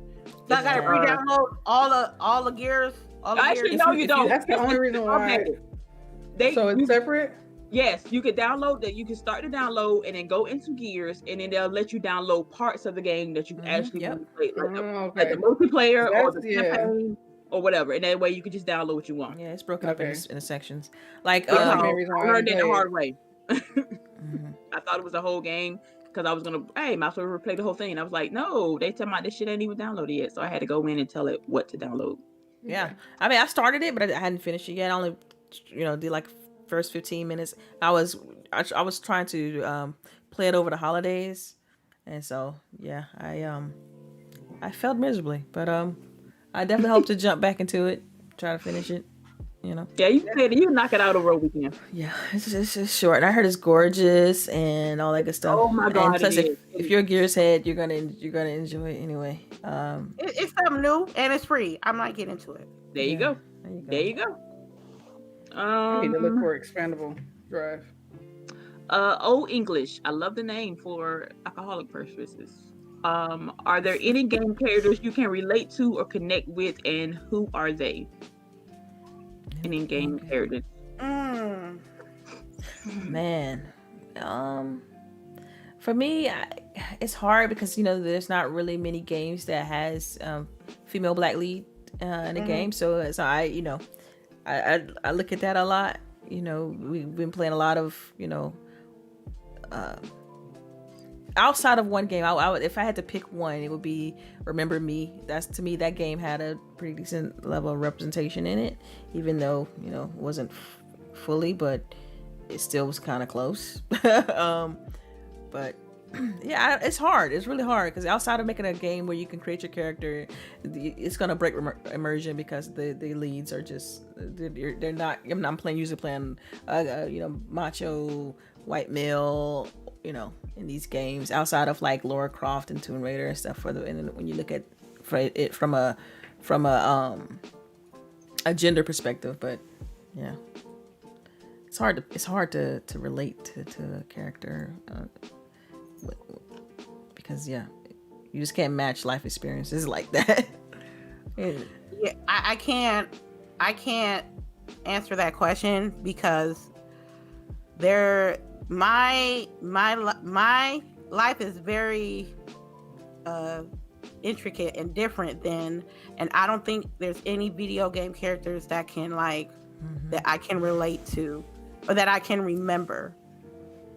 So I gotta re-download all the gears. Actually, no, you don't. That's the only reason why. So it's separate. Yes, you could download that. You can start to download and then go into Gears, and then they'll let you download parts of the game that you actually want to play, like the multiplayer or the campaign or whatever. And that way, you can just download what you want. Yeah, it's broken up in the sections. Like I learned it the hard way. I thought it was a whole game because I was gonna, might as well replay the whole thing. And I was like, no, they tell me this shit ain't even downloaded yet, so I had to go in and tell it what to download. Yeah, I mean, I started it, but I hadn't finished it yet. I only, did like first 15 minutes. I was trying to play it over the holidays, and so yeah, I failed miserably, but I definitely hope to jump back into it, try to finish it, you know. Yeah, you knock it out over a weekend. Yeah, it's just short. And I heard it's gorgeous and all that good stuff. Oh my God! And plus, if you're a Gears head, you're gonna enjoy it anyway. It's something new and it's free. I might get into it. There you go. There you go. I need to look for expandable drive. Old English. I love the name for alcoholic purposes. Are there any game characters you can relate to or connect with, and who are they? Any game characters? Man, for me, it's hard because there's not really many games that has female black lead in a game. So I look at that a lot. We've been playing a lot of outside of one game. I would, if I had to pick one, it would be Remember Me. To me, that game had a pretty decent level of representation in it, even though it wasn't fully, but it still was kind of close. But yeah, it's hard. It's really hard because outside of making a game where you can create your character, it's gonna break immersion because the leads are just they're not. I'm usually playing macho white male, in these games outside of like Lara Croft and Tomb Raider and stuff. And when you look at it from a gender perspective, but yeah, it's hard to relate to a character because you just can't match life experiences like that. Yeah, I can't answer that question because my life is very intricate and different and I don't think there's any video game characters that can that I can relate to or that I can remember.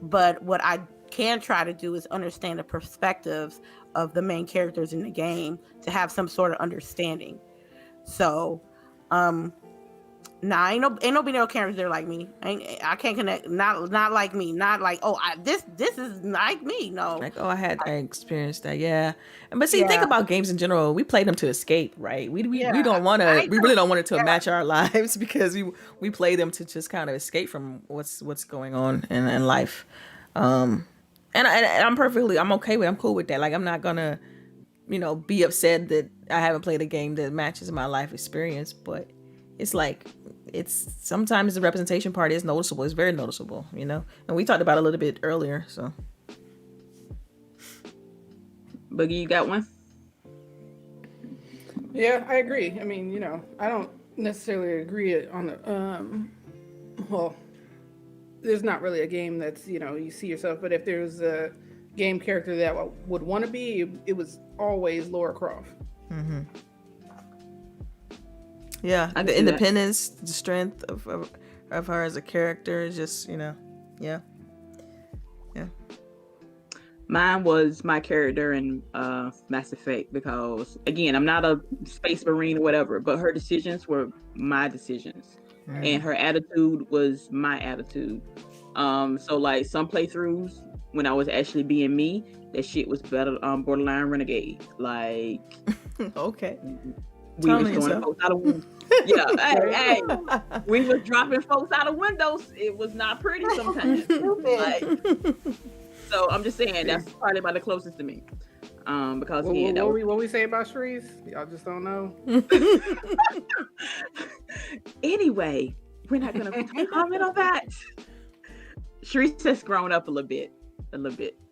But what I can try to do is understand the perspectives of the main characters in the game to have some sort of understanding. So ain't no video characters that are like me. I can't connect. Not like me. Not like this is like me. No. Like I experienced that. Yeah. But see, think about games in general. We play them to escape, right? We don't want to. We really don't want it to match our lives because we play them to just kind of escape from what's going on in life. And I'm okay with. I'm cool with that. Like I'm not gonna, be upset that I haven't played a game that matches my life experience, but. It's like sometimes the representation part is noticeable. It's very noticeable, and we talked about it a little bit earlier. So, Boogie, you got one? Yeah, I agree. I mean, I don't necessarily agree on the well, there's not really a game that's you see yourself, but if there's a game character that would want to be, it was always Lara Croft. Mm-hmm. Yeah, the independence, the strength of her as a character is just, yeah. Mine was my character in Mass Effect because, again, I'm not a space marine or whatever, but her decisions were my decisions. And her attitude was my attitude. So, like, some playthroughs, when I was actually being me, that shit was better borderline renegade. Like... Okay. We was throwing folks out of windows. Yeah, hey, we was dropping folks out of windows. It was not pretty sometimes. So I'm just saying that's probably about the closest to me. Because what we say about CHAREECE? Y'all just don't know. Anyway, we're not gonna comment on that. CHAREECE has grown up a little bit,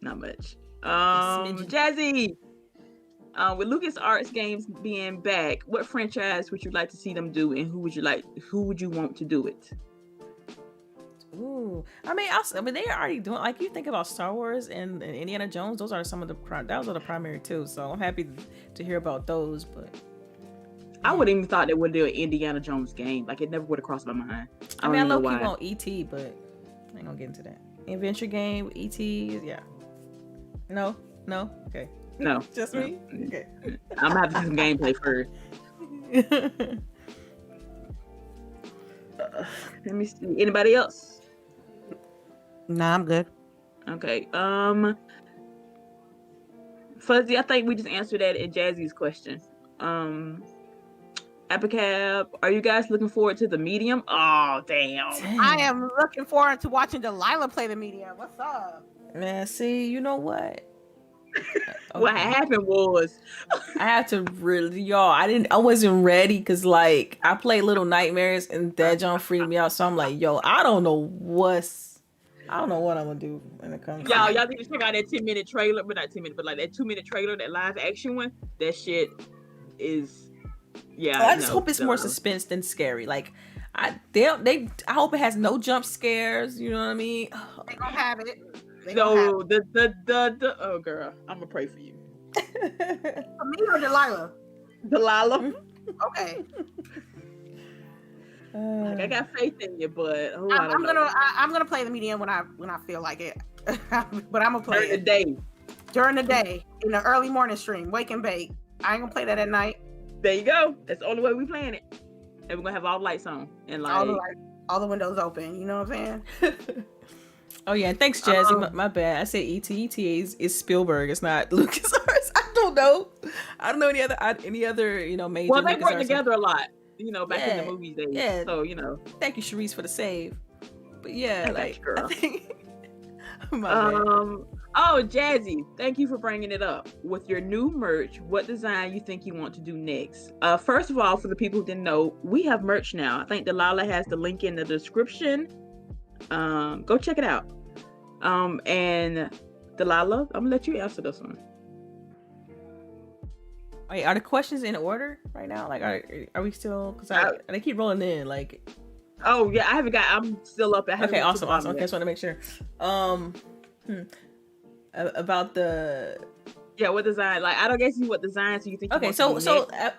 not much. Jazzy. With LucasArts games being back, what franchise would you like to see them do, and who would you want to do it? Ooh, I mean, they are already doing. Like, you think about Star Wars and Indiana Jones; those are some of the primary too. So I'm happy to hear about those. But I wouldn't even thought they would do an Indiana Jones game. Like, it never would have crossed my mind. I mean, I low key want ET, but I ain't gonna get into that. Adventure game with ET, yeah. No, okay. No. Just me? Okay. I'm gonna have to do some gameplay first. Let me see. Anybody else? Nah, I'm good. Okay. Fuzzy, I think we just answered that in Jazzy's question. Abacab, are you guys looking forward to the medium? Oh, damn. I am looking forward to watching Delilah play the medium. What's up? Man, see, you know what? What happened was I had to really, y'all. I wasn't ready because like I played Little Nightmares and that John freaked me out. So I'm like, yo, I don't know what I'm gonna do when it comes. Y'all need to check out that 10-minute trailer, but not 10 minutes, but like that 2-minute trailer, that live action one. That shit is, yeah. I just hope it's more suspense than scary. Like I hope it has no jump scares. You know what I mean? They gonna have it. So the oh girl, I'm gonna pray for you. For me or Delilah? Delilah. Okay. Like, I got faith in you, but I'm gonna play the medium when I feel like it. But I'm gonna play during the day in the early morning stream, wake and bake. I ain't gonna play that at night. There you go. That's the only way we playing it. And we're gonna have all the lights on and like all the windows open. You know what I'm saying? Oh yeah, thanks, Jazzy. My bad. I say ET is Spielberg. It's not LucasArts. I don't know any other major. Well, they work together a lot. Back in the movies days. Yeah. So Thank you, CHAREECE, for the save. But yeah, like girl. I think. Oh, Jazzy, thank you for bringing it up. With your new merch, what design you think you want to do next? First of all, for the people who didn't know, we have merch now. I think Delilah has the link in the description. Go check it out. And Delilah, I'm gonna let you answer this one. Wait, are the questions in order right now? Like, are we still? Because they keep rolling in. Like, oh yeah, I'm still up. Okay, awesome. Okay, I just want to make sure. About the. Yeah, what design? Like, I don't guess what design. So you think? Okay, so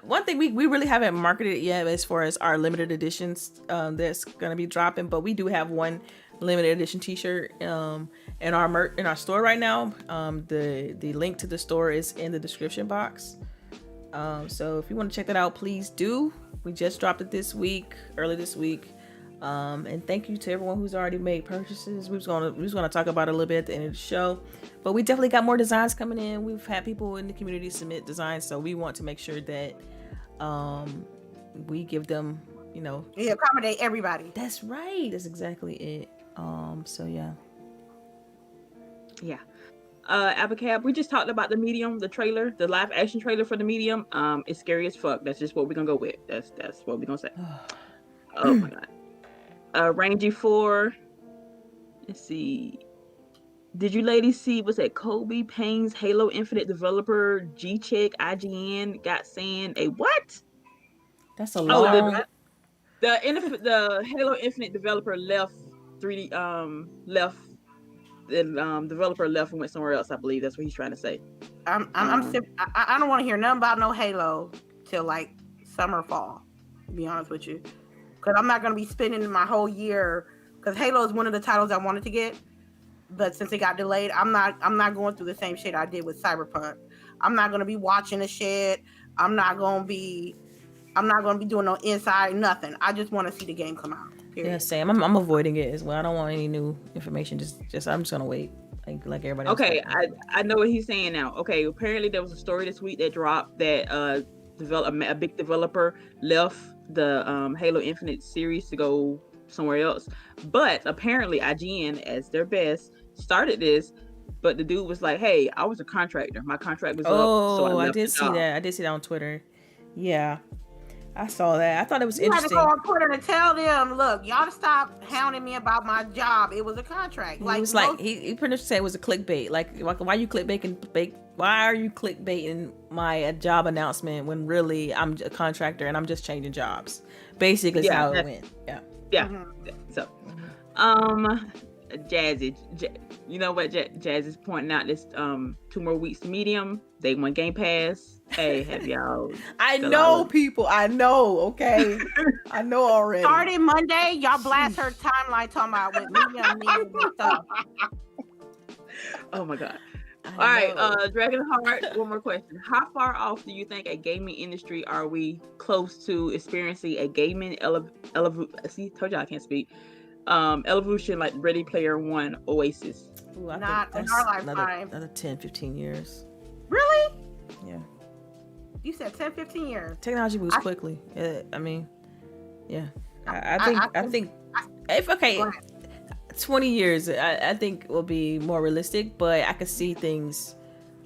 one thing we really haven't marketed it yet as far as our limited editions that's gonna be dropping, but we do have one limited edition T-shirt in our store right now. The link to the store is in the description box. So if you want to check that out, please do. We just dropped it early this week. And thank you to everyone who's already made purchases. We was gonna talk about it a little bit at the end of the show, but we definitely got more designs coming in. We've had people in the community submit designs, so we want to make sure that we give them, we accommodate everybody. That's right. That's exactly it. So yeah. Abacab, we just talked about the medium, the trailer, the live action trailer for the medium. It's scary as fuck. That's just what we're gonna go with. That's what we're gonna say. Oh my god. Rangy 4. Let's see. Did you ladies see what's that? Kobe Payne's Halo Infinite developer G-Check IGN got saying a what? That's a long. The Halo Infinite developer left 3D left. The developer left and went somewhere else. I believe that's what he's trying to say. I don't want to hear nothing about no Halo till like summer, fall. To be honest with you, because I'm not going to be spending my whole year. Because Halo is one of the titles I wanted to get, but since it got delayed, I'm not going through the same shit I did with Cyberpunk. I'm not going to be watching the shit. I'm not going to be doing no inside nothing. I just want to see the game come out. Period. Yeah, same. I'm avoiding it as well. I don't want any new information. Just I'm just gonna wait, like everybody else. Okay, I know what he's saying now. Okay, apparently there was a story this week that dropped that a big developer left the Halo Infinite series to go somewhere else. But apparently IGN, as their best, started this. But the dude was like, "Hey, I was a contractor. My contract was up." So I did see that. I did see that on Twitter. Yeah. I saw that. I thought it was interesting. You had to go on Twitter to tell them, look, y'all to stop hounding me about my job. It was a contract. Like, he was like, he pretty much said it was a clickbait. Like, why are you clickbaiting my job announcement when really I'm a contractor and I'm just changing jobs? Basically, is how it went. Yeah. Yeah. Mm-hmm. So, Jazzy, you know what? Jazzy's pointing out this 2 more weeks to medium. They want Game Pass. Hey, have y'all? I know, people. I know. Okay, I know already. Starting Monday, y'all blast her timeline talking about with medium stuff. Oh my god! All right, Dragonheart. One more question: how far off do you think a gaming industry are we close to experiencing a gaming See, told y'all I can't speak. Evolution like Ready Player One Oasis. Ooh, not in our lifetime. Another 10, 15 years. Really? Yeah. You said 10, 15 years. Technology moves quickly. I mean, yeah. I think if 20 years, I think will be more realistic, but I could see things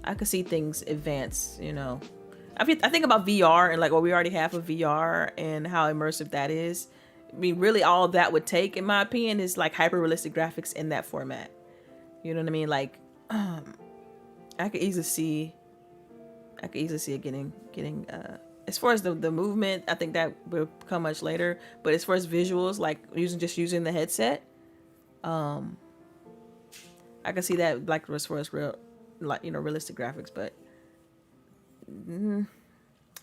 advance, you know. I think about VR and like what we already have with VR and how immersive that is. I mean, really all that would take, in my opinion, is like hyper realistic graphics in that format. You know what I mean? Like, I could easily see it getting as far as the movement, I think that will come much later. But as far as visuals, like using the headset, I can see that like as far as real, like, you know, realistic graphics. But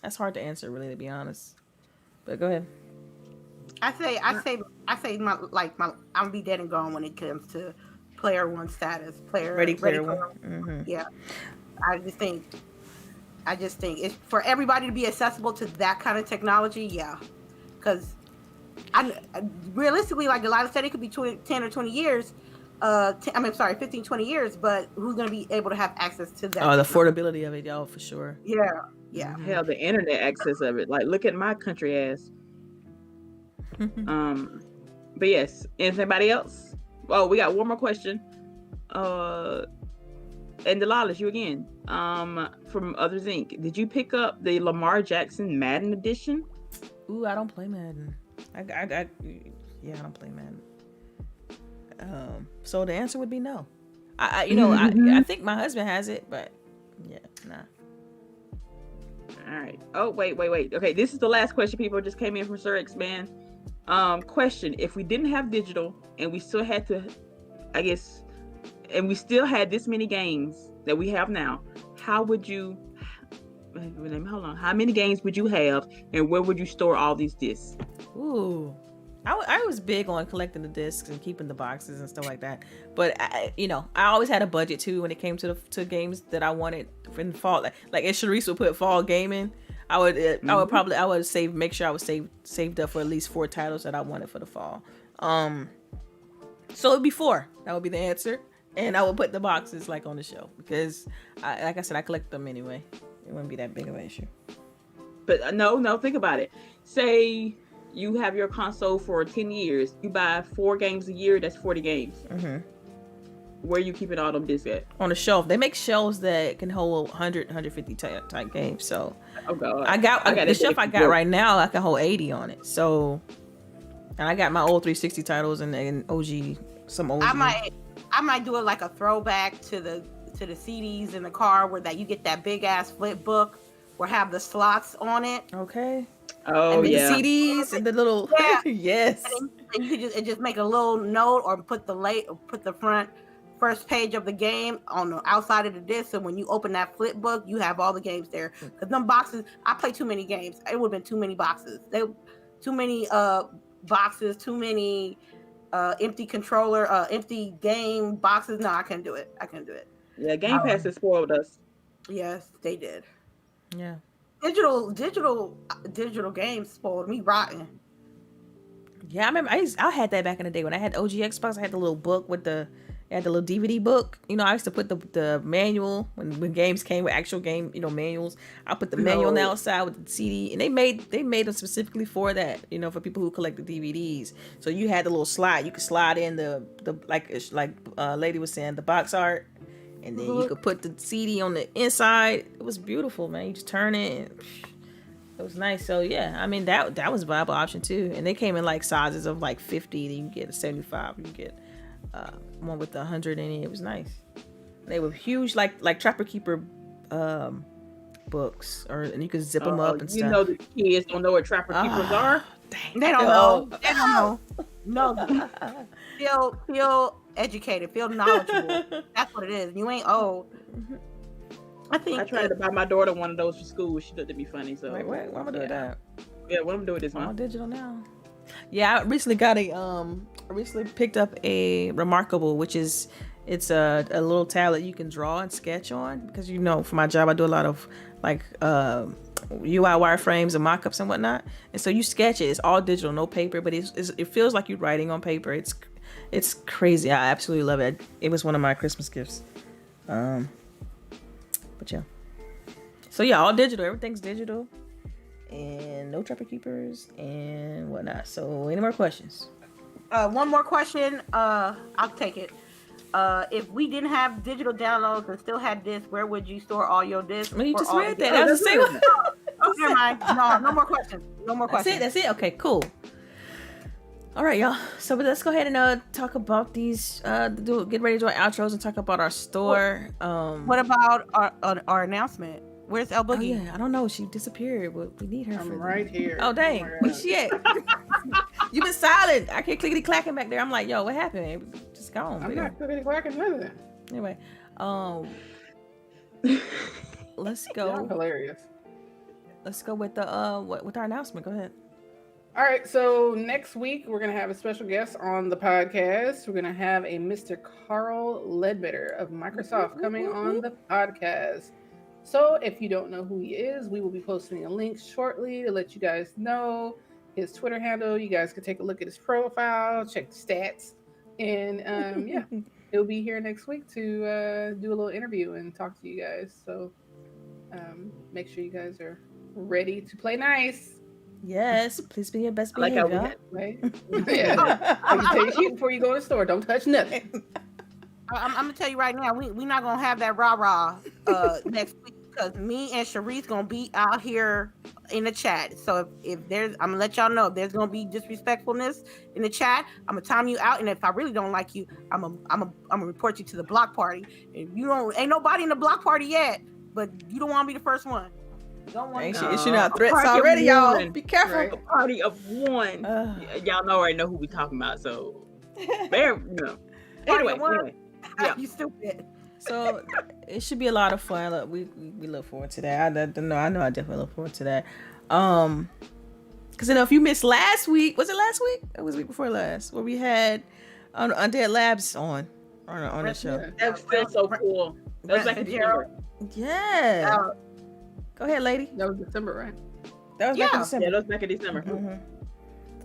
that's hard to answer, really, to be honest. But go ahead. I say I'm gonna be dead and gone when it comes to player one status. Ready Player One. Mm-hmm. Yeah, I just think it's for everybody to be accessible to that kind of technology. Yeah, because realistically, like Delilah said, it could be 10 or 20 years. 15, 20 years, but who's going to be able to have access to that? Oh, the affordability of it, y'all, for sure. Yeah. Mm-hmm. Hell, the internet access of it. Like, look at my country ass. But yes, anybody else? Oh, we got one more question. And Delilah, you again. From Others Inc. Did you pick up the Lamar Jackson Madden edition? Ooh, I don't play Madden. I don't play Madden. So the answer would be no. I think my husband has it, but yeah, nah. All right. Oh, wait. Okay, this is the last question. People just came in from Sir X Man. Question: if we didn't have digital and we still had to, and we still had this many games that we have now, how would you? Hold on. How many games would you have, and where would you store all these discs? Ooh. I was big on collecting the discs and keeping the boxes and stuff like that. But I always had a budget too when it came to games that I wanted in the fall. Like if CHAREECE would put fall gaming, I would make sure I was saved up for at least 4 titles that I wanted for the fall. So it'd be 4. That would be the answer, and I would put the boxes like on the shelf because, like I said, I collect them anyway. It wouldn't be that big of an issue. But no, think about it. Say you have your console for 10 years. You buy 4 games a year. That's 40 games. Mm-hmm. Where are you keeping all them discs at? On the shelf. They make shelves that can hold 100, 150 type games. So, oh God. I got the shelf I got right now. I can hold 80 on it. So, and I got my old 360 titles and OG, some OG. I might do it like a throwback to the CDs in the car where that you get that big ass flip book where have the slots on it. Okay. Oh, and yeah. The CDs and the little yes. And you could just make a little note or put the first page of the game on the outside of the disc. So when you open that flip book, you have all the games there. Because them boxes, I play too many games. It would have been too many boxes. Too many boxes. Too many empty controller, empty game boxes. No, I couldn't do it. Yeah, Game Pass has spoiled us. Yes, they did. Yeah. Digital games spoiled me rotten. Yeah, I remember I had that back in the day when I had OG Xbox. I had the little book with the little DVD book. You know, I used to put the manual when games came with actual game, manuals. I put the manual on the outside with the CD, and they made them specifically for that. For people who collect the DVDs. So you had the little slide. You could slide in the like lady was saying, the box art. And then you could put the CD on the inside. It was beautiful, man. You just turn it. And it was nice. So yeah, I mean that was a viable option too. And they came in like sizes of like 50. Then you get a 75. You get one with 100 in it. It was nice. They were huge, like Trapper Keeper books, and you could zip them up and stuff. The kids don't know what Trapper Keepers are. Dang, they don't know. They don't know. No, feel educated, feel knowledgeable. That's what it is. You ain't old. I tried to buy my daughter one of those for school. She looked at me funny. So wait, what am I doing that? Yeah, what I'm doing this month. I'm digital now. Yeah, I recently picked up a Remarkable, which is it's a little tablet you can draw and sketch on, because for my job I do a lot of like UI wireframes and mock-ups and whatnot, and so you sketch it. It's all digital, no paper, but it feels like you're writing on paper. It's crazy. I absolutely love it. It was one of my Christmas gifts. But yeah. So yeah, all digital. Everything's digital, and no trapper keepers and whatnot. So any more questions? One more question. I'll take it. If we didn't have digital downloads and still had discs, where would you store all your discs? I mean, you just read that. I was the same one. Oh, never mind. No more questions. No more questions. That's it. Okay, cool. All right, y'all. So let's go ahead and talk about these. Get ready to do our outros and talk about our store. What about our announcement? Where's LBOOGIE? Oh, yeah, I don't know. She disappeared, but we need her. I'm right here. Oh dang, where's she at? You've been silent. I can't clickety clacking back there. I'm like, yo, what happened? Just gone. I'm not clickety clacking nothing. Anyway, let's go. You're hilarious. Let's go with the with our announcement. Go ahead. All right, so next week we're gonna have a special guest on the podcast. We're gonna have a Mr. Carl Ledbetter of Microsoft coming on the podcast. So if you don't know who he is, we will be posting a link shortly to let you guys know his Twitter handle. You guys can take a look at his profile, check the stats, and yeah, he'll be here next week to do a little interview and talk to you guys. So make sure you guys are ready to play nice. Yes, please be your best behavior. Right? Yeah. You take it before you go to the store. Don't touch nothing. I'm gonna tell you right now, we're not gonna have that rah-rah next week because me and CHAREECE gonna be out here in the chat. So if there's, I'm gonna let y'all know if there's gonna be disrespectfulness in the chat, I'm gonna time you out. And if I really don't like you, I'm gonna report you to the block party. If you don't, ain't nobody in the block party yet, but you don't want to be the first one. Don't want to issue out threats already, y'all. Be careful. Right. A party of one. Y'all already know who we talking about. So anyway. Yeah. You stupid. So it should be a lot of fun. We look forward to that. I know I definitely look forward to that. Because if you missed last week, was it last week? It was the week before last, where we had Undead Labs on the show. That felt so cool. That was back in December. Yeah. Go ahead, lady. That was December, right? That was back in December. Yeah, that was back in December. Mm-hmm.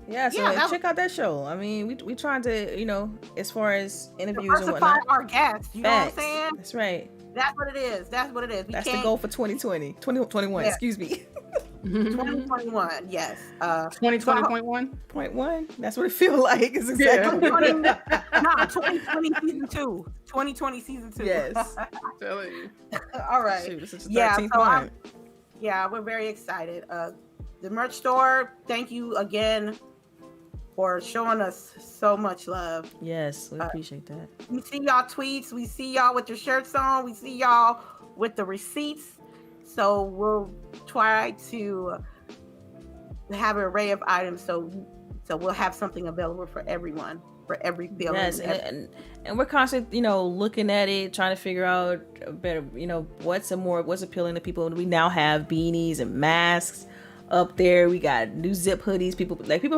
Yeah, so check out that show. I mean, we trying to, as far as interviews and whatnot. Our guests, you know what I'm saying? That's right. That's what it is. That's the goal for 2021, excuse me. 2021, yes. 2020.1? That's what it feels like. It's exactly. 2020 season 2. 2020 season 2. Yes. I'm telling you. All right. Shoot, this is the 13th one. We're very excited. The merch store, thank you again for showing us so much love. Yes, we appreciate that. We see y'all tweets. We see y'all with your shirts on. We see y'all with the receipts. So we'll try to have an array of items. So we'll have something available for everyone, for every building. Yes, and we're constantly, looking at it, trying to figure out better, what's appealing to people. We now have beanies and masks up there. We got new zip hoodies. People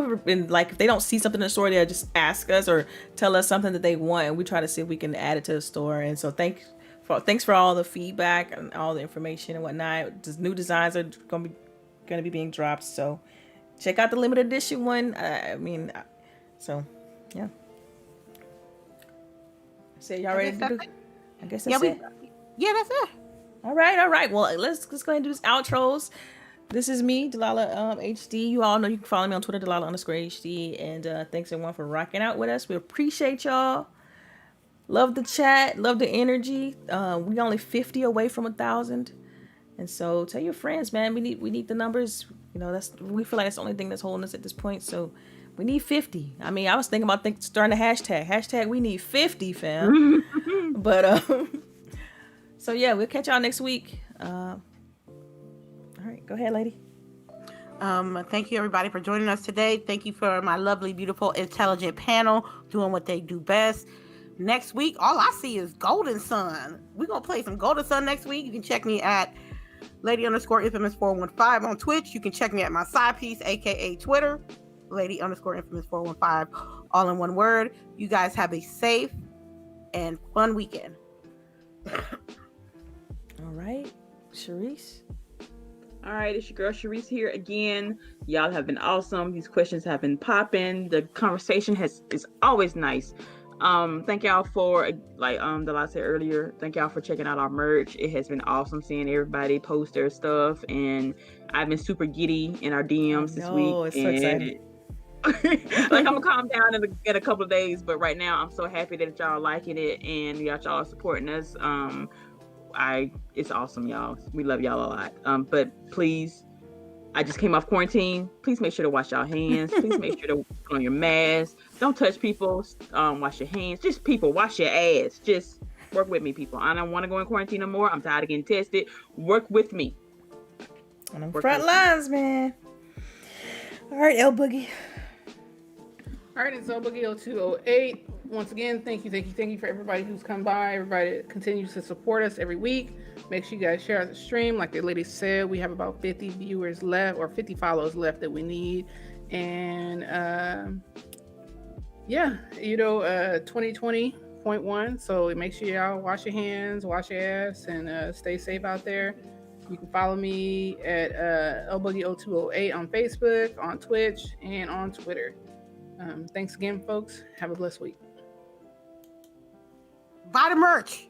have been like, if they don't see something in the store, they'll just ask us or tell us something that they want, and we try to see if we can add it to the store. And so thanks for all the feedback and all the information and whatnot. Just new designs are going to be being dropped. So check out the limited edition one. So yeah. So y'all ready to do? I guess that's it. Yeah, that's it. All right. Well, let's go ahead and do this outros. This is me, Delilah HD. You all know you can follow me on Twitter, Delilah_HD. And thanks everyone for rocking out with us. We appreciate y'all. Love the chat. Love the energy. We only 50 away from 1,000. And so tell your friends, man. We need the numbers. We feel like that's the only thing that's holding us at this point. So we need 50. I mean, I was thinking about starting a hashtag. We need 50, fam. But so yeah, we'll catch y'all next week. All right, go ahead, lady. Thank you, everybody, for joining us today. Thank you for my lovely, beautiful, intelligent panel doing what they do best. Next week, all I see is Golden Sun. We're going to play some Golden Sun next week. You can check me at Lady_Infamous415 on Twitch. You can check me at my side piece, aka Twitter, Lady_Infamous415, all in one word. You guys have a safe and fun weekend. All right, CHAREECE. All right, it's your girl CHAREECE here again. Y'all have been awesome. These questions have been popping. The conversation is always nice. Thank y'all for, like Delilah said earlier, thank y'all for checking out our merch. It has been awesome seeing everybody post their stuff, and I've been super giddy in our DMs this week. It's so exciting. Like, I'm gonna calm down in a couple of days, but right now I'm so happy that y'all liking it and y'all are supporting us. It's awesome, y'all. We love y'all a lot. But please, I just came off quarantine. Please make sure to wash y'all hands. Please make sure to put on your mask. Don't touch people. Wash your hands. Just people, wash your ass. Just work with me, people. I don't want to go in quarantine no more. I'm tired of getting tested. Work with me. On them front lines, man. All right, LBOOGIE. All right, it's LBOOGIE 0208. Once again, thank you for everybody who's come by, everybody that continues to support us every week. Make sure you guys share out the stream. Like the lady said, we have about 50 viewers left, or 50 follows left that we need. And 2020.1. So make sure y'all wash your hands, wash your ass, and stay safe out there. You can follow me at LBOOGIE 0208 on Facebook, on Twitch, and on Twitter. Thanks again, folks. Have a blessed week. Buy the merch.